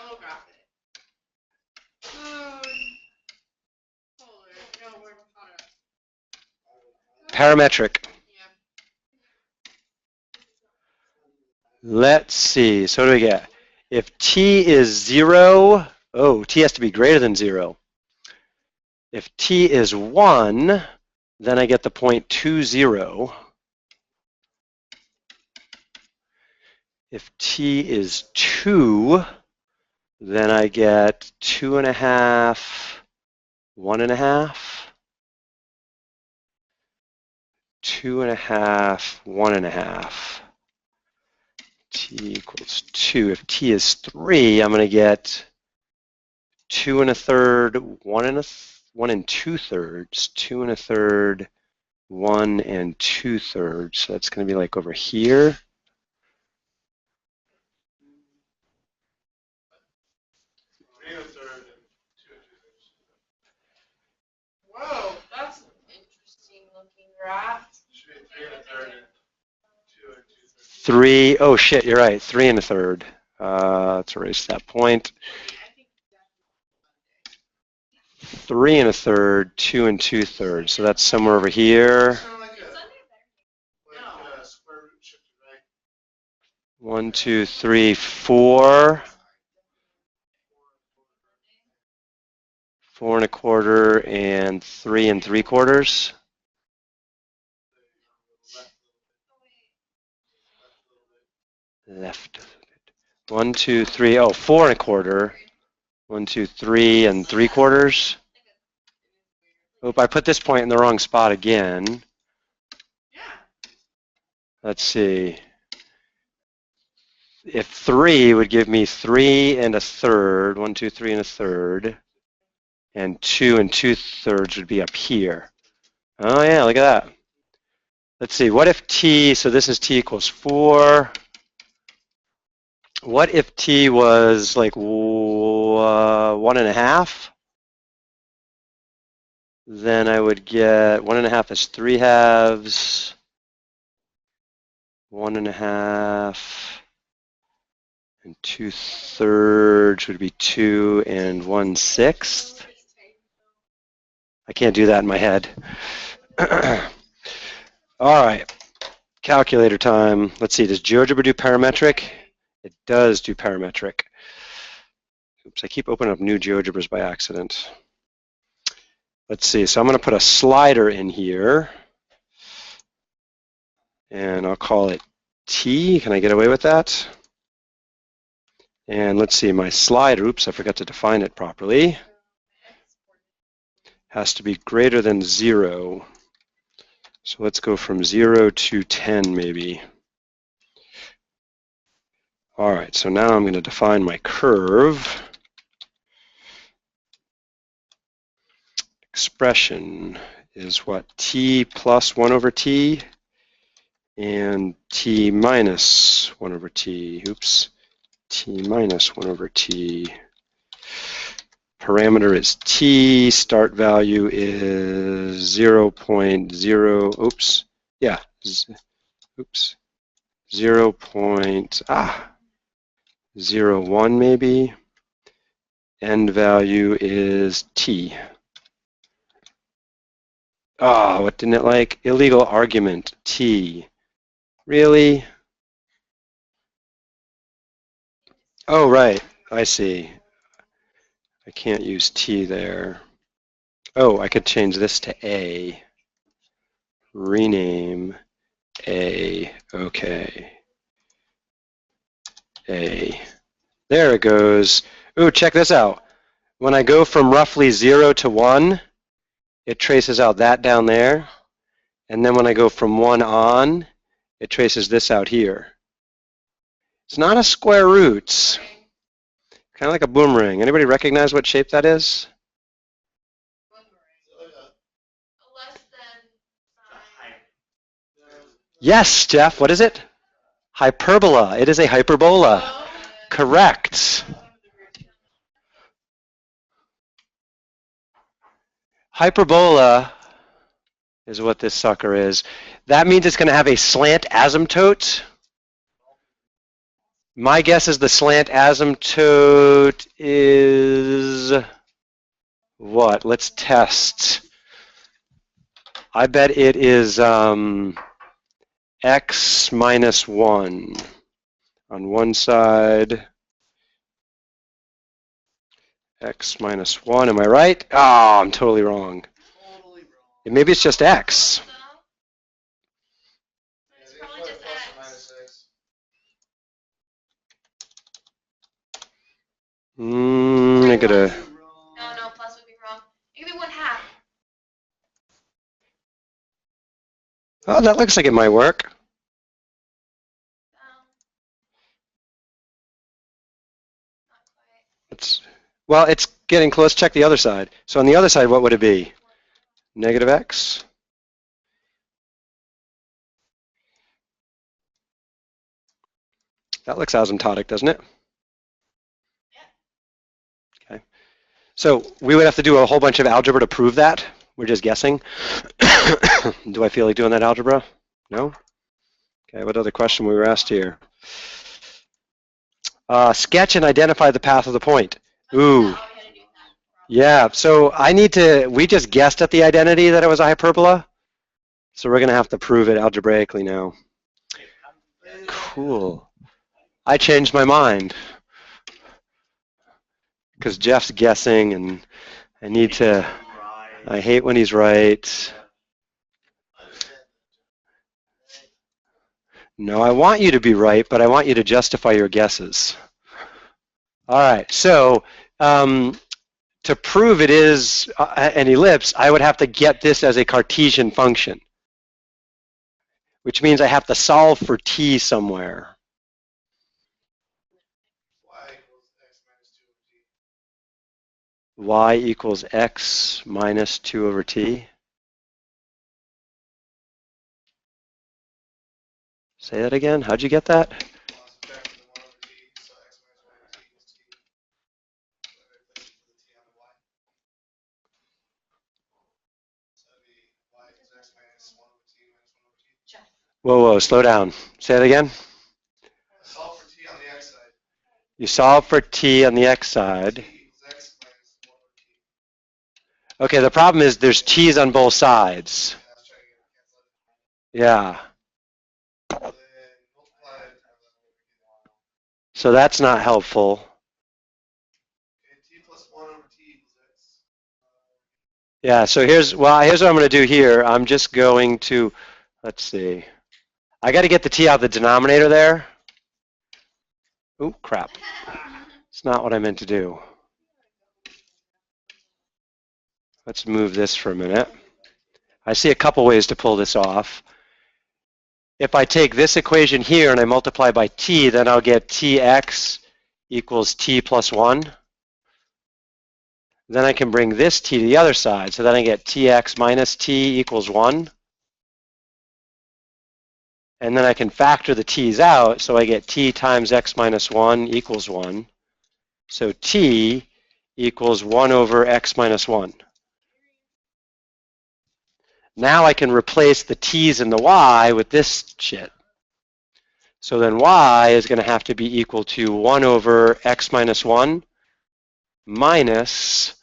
will graph it. Polar. No, we're Parametric. Yeah. Let's see. So what do we get? If t is 0, oh, t has to be greater than 0. If t is 1, then I get the point 2, 0. If t is 2, then I get 2.5, 1.5. 2.5, 1.5. T equals 2. If t is 3, I'm going to get 2 1/3, 1 2/3, 2 1/3, 1 2/3. So that's going to be like over here. Whoa, that's an interesting looking graph. 3, oh shit, you're right, 3 1/3. Let's erase that point. 3 1/3, 2 2/3. So that's somewhere over here. 1, 2, 3, 4. 4 1/4 and 3 3/4. Left. 1, 2, 3. Oh, 4 1/4. 1, 2, 3 3/4. Oop, I put this point in the wrong spot again. Let's see. If 3 would give me 3 1/3, 1, 2, 3 1/3, and 2 2/3 would be up here. Oh yeah, look at that. Let's see, what if t, so this is t equals 4. What if t was like 1 1/2? Then I would get 1 1/2 is 3/2. 1 1/2 and 2/3 would be 2 1/6. I can't do that in my head. All right, calculator time. Let's see, does GeoGebra do parametric? It does do parametric. Oops, I keep opening up new GeoGebras by accident. Let's see, so I'm going to put a slider in here. And I'll call it T. Can I get away with that? And let's see, my slider, oops, I forgot to define it properly, has to be greater than 0. So let's go from 0 to 10 maybe. All right, so now I'm going to define my curve. Expression is what? T plus 1 over t and t minus 1 over t. Oops. T minus 1 over t. Parameter is t. Start value is 0.0. Oops. Yeah. Oops. 0.01 maybe. End value is t. Oh, what didn't it like? Illegal argument, t. Really? Oh, right. I see. I can't use t there. Oh, I could change this to a. Rename a. Okay. A. There it goes. Ooh, check this out. When I go from roughly 0 to 1, it traces out that down there. And then when I go from 1 on, it traces this out here. It's not a square root. Kind of like a boomerang. Anybody recognize what shape that is? Less than sign. Yes, Jeff. What is it? Hyperbola. It is a hyperbola. Oh. Correct. Hyperbola is what this sucker is. That means it's going to have a slant asymptote. My guess is the slant asymptote is what? Let's test. I bet it is x minus 1 on one side. X minus 1, am I right? Oh, I'm totally wrong. Totally wrong. Maybe it's just x. It's probably just X. I gotta. No, plus would be wrong. It could be 1/2. Oh, that looks like it might work. Not quite. Well, it's getting close. Check the other side. So on the other side, what would it be? Negative x? That looks asymptotic, doesn't it? Okay. So we would have to do a whole bunch of algebra to prove that. We're just guessing. Do I feel like doing that algebra? No? Okay, what other question we were asked here? Sketch and identify the path of the point. Ooh. Yeah, so we just guessed at the identity that it was a hyperbola. So we're going to have to prove it algebraically now. Cool. I changed my mind because Jeff's guessing and I need to, I hate when he's right. No, I want you to be right, but I want you to justify your guesses. All right, so to prove it is an ellipse, I would have to get this as a Cartesian function, which means I have to solve for t somewhere. Y equals x minus 2 over t. Say that again. How'd you get that? Whoa, whoa, slow down. Say it again. Solve for t on the x side. You solve for t on the x side. Okay, the problem is there's t's on both sides. Yeah. So that's not helpful. T plus 1 over t equals x. Yeah, so here's what I'm going to do here. I'm just going to, let's see. I got to get the t out of the denominator there. Oh, crap. It's not what I meant to do. Let's move this for a minute. I see a couple ways to pull this off. If I take this equation here and I multiply by t, then I'll get tx equals t plus 1. Then I can bring this t to the other side. So then I get tx minus t equals 1. And then I can factor the t's out. So I get t times x minus 1 equals 1. So t equals 1 over x minus 1. Now I can replace the t's and the y with this shit. So then y is going to have to be equal to 1 over x minus 1 minus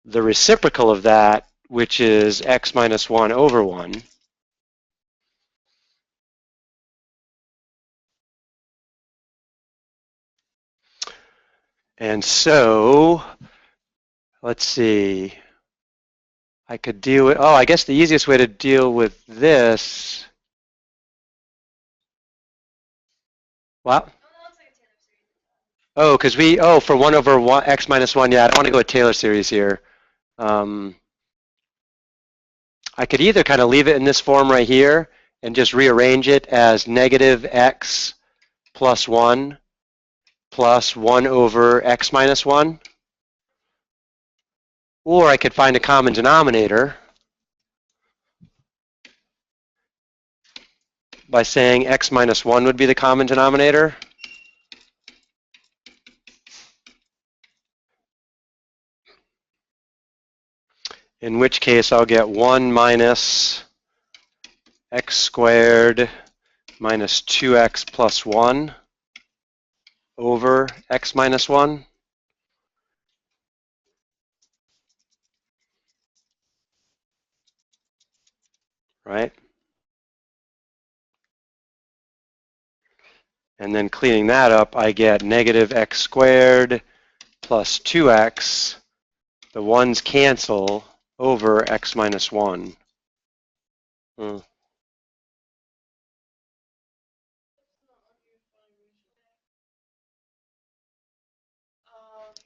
the reciprocal of that, which is x minus 1 over 1. And so, let's see. I could deal with, I guess the easiest way to deal with this. What? Oh, because for 1 over 1, x minus 1, yeah, I don't want to go with Taylor series here. I could either kind of leave it in this form right here and just rearrange it as negative x plus 1 plus 1 over x minus 1. Or I could find a common denominator by saying x minus 1 would be the common denominator. In which case I'll get 1 minus x squared minus 2x plus 1 over x minus 1. Right? And then cleaning that up, I get negative x squared plus 2x. The 1's cancel over x minus 1.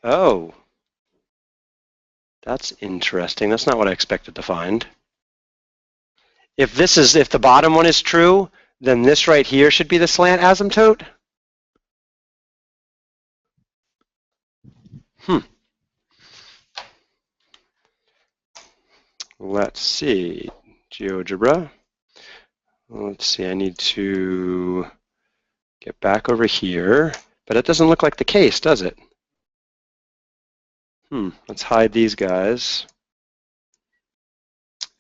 Oh, that's interesting. That's not what I expected to find. If the bottom one is true, then this right here should be the slant asymptote. Let's see, GeoGebra. Let's see, I need to get back over here, but it doesn't look like the case, does it? Let's hide these guys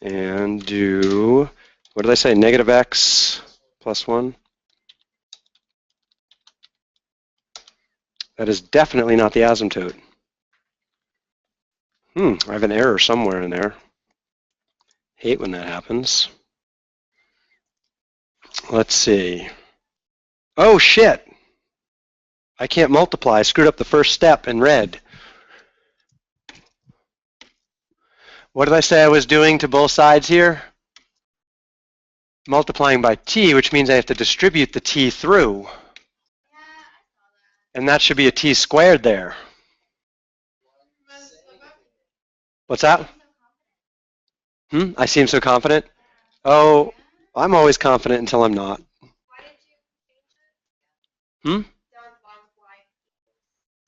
and do, what did I say, negative x plus 1? That is definitely not the asymptote. I have an error somewhere in there. Hate when that happens. Let's see. Oh, shit. I can't multiply. I screwed up the first step in red. What did I say I was doing to both sides here? Multiplying by t, which means I have to distribute the t through. And that should be a t squared there. What's that? I seem so confident? Oh, I'm always confident until I'm not.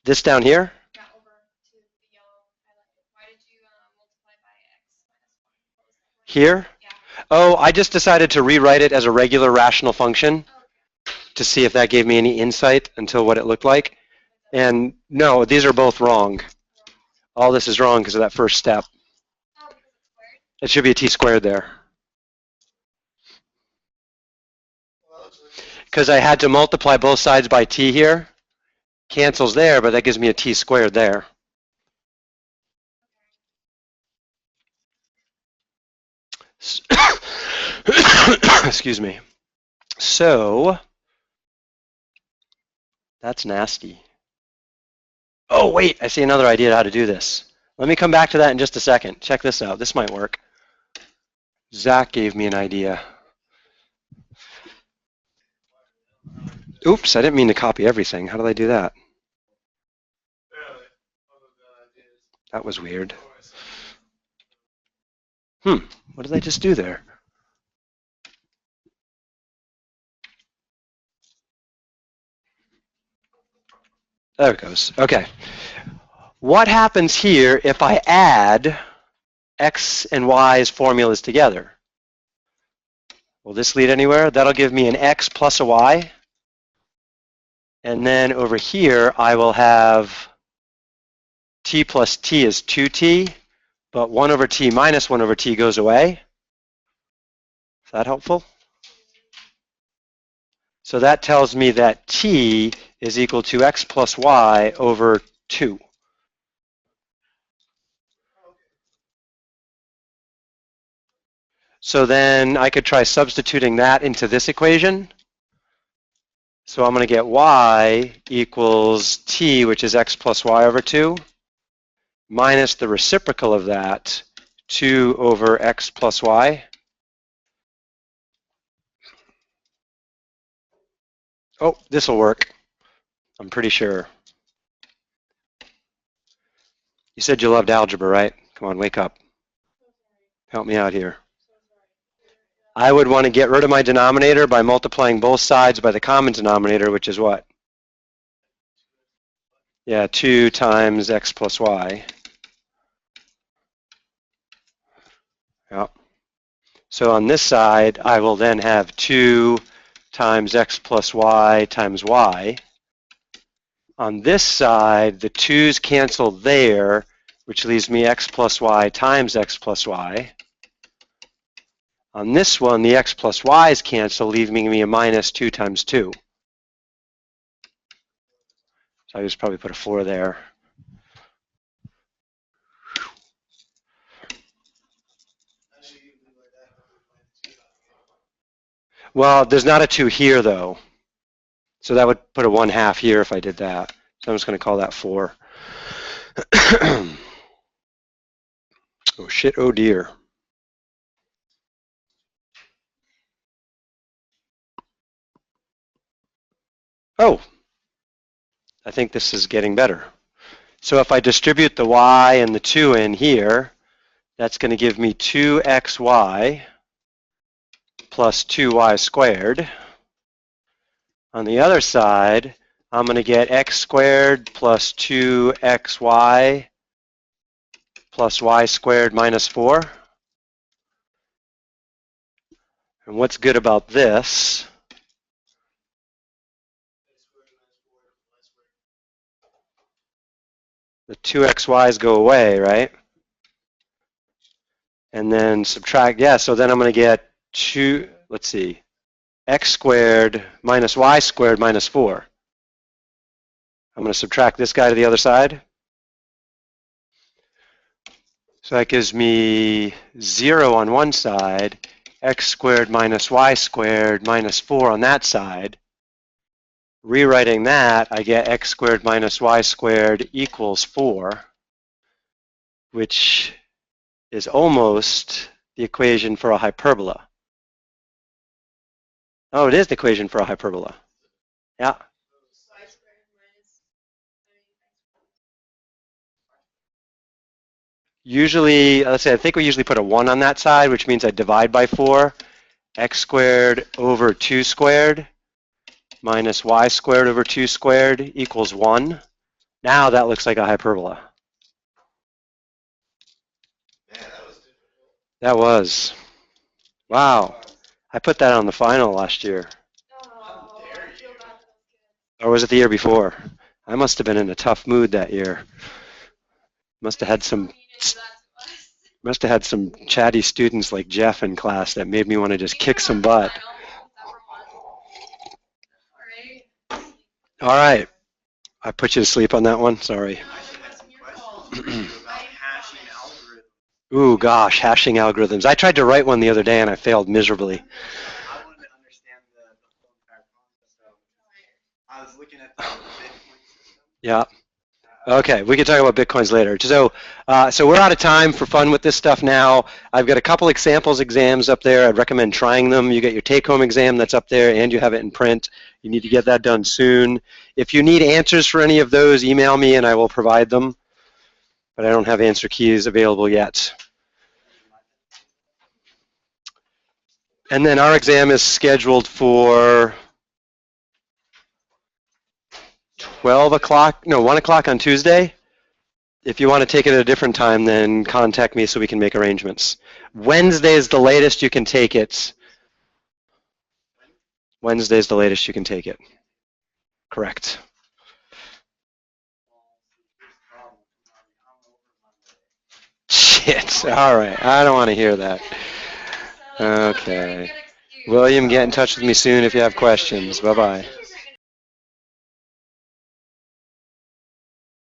This down here? Here? Oh, I just decided to rewrite it as a regular rational function to see if that gave me any insight into what it looked like. And no, these are both wrong. All this is wrong because of that first step. It should be a t squared there. Because I had to multiply both sides by t here. Cancels there, but that gives me a t squared there. Excuse me. So, that's nasty. Oh, wait, I see another idea how to do this. Let me come back to that in just a second. Check this out. This might work. Zach gave me an idea. Oops, I didn't mean to copy everything. How did I do that? That was weird. What did I just do there? There it goes. Okay. What happens here if I add x and y's formulas together? Will this lead anywhere? That'll give me an x plus a y. And then over here, I will have t plus t is 2t, but 1 over t minus 1 over t goes away. Is that helpful? So that tells me that t is equal to x plus y over 2. So then I could try substituting that into this equation. So I'm going to get y equals t, which is x plus y over 2, minus the reciprocal of that, 2 over x plus y. Oh, this will work. I'm pretty sure. You said you loved algebra, right? Come on, wake up. Help me out here. I would want to get rid of my denominator by multiplying both sides by the common denominator, which is what? Yeah, 2 times x plus y. Yep. So on this side, I will then have 2 times x plus y times y. On this side, the 2's cancel there, which leaves me x plus y times x plus y. On this one, the x plus y's cancel, leaving me a minus 2 times 2. So I just probably put a 4 there. Well, there's not a 2 here, though. So that would put a 1/2 here if I did that. So I'm just going to call that 4. Oh, shit. Oh, dear. Oh, I think this is getting better. So if I distribute the y and the 2 in here, that's going to give me 2xy plus 2y squared. On the other side, I'm going to get x squared plus 2xy plus y squared minus 4. And what's good about this? The 2xy's go away, right? And then subtract, yeah, so then I'm going to get 2, let's see, x squared minus y squared minus 4. I'm going to subtract this guy to the other side. So that gives me 0 on one side, x squared minus y squared minus 4 on that side. Rewriting that, I get x squared minus y squared equals 4, which is almost the equation for a hyperbola. Oh, it is the equation for a hyperbola. Yeah. Y squared minus, Usually, let's say, I think we usually put a 1 on that side, which means I divide by 4. X squared over 2 squared minus y squared over 2 squared equals 1. Now that looks like a hyperbola. Man, that was difficult. That was. Wow. I put that on the final last year. oh, dare I feel you. bad for those kids. Or was it the year before? I must have been in a tough mood that year. Must have had some You didn't do that to us. Must have had some chatty students like Jeff in class that made me want to just kick some butt. All right. I put you to sleep on that one. Sorry. I actually had some questions for you about hashing algorithms. Ooh, gosh, hashing algorithms. I tried to write one the other day and I failed miserably. I wanted to understand the whole entire concept. So I was looking at the Bitcoin system. Yeah. Okay, we can talk about Bitcoins later. So we're out of time for fun with this stuff now. I've got a couple examples exams up there. I'd recommend trying them. You get your take-home exam that's up there, and you have it in print. You need to get that done soon. If you need answers for any of those, email me and I will provide them. But I don't have answer keys available yet. And then our exam is scheduled for 1 o'clock on Tuesday. If you want to take it at a different time, then contact me so we can make arrangements. Wednesday is the latest you can take it. Wednesday is the latest you can take it. Correct. Shit. All right. I don't want to hear that. Okay. William, get in touch with me soon if you have questions. Bye-bye.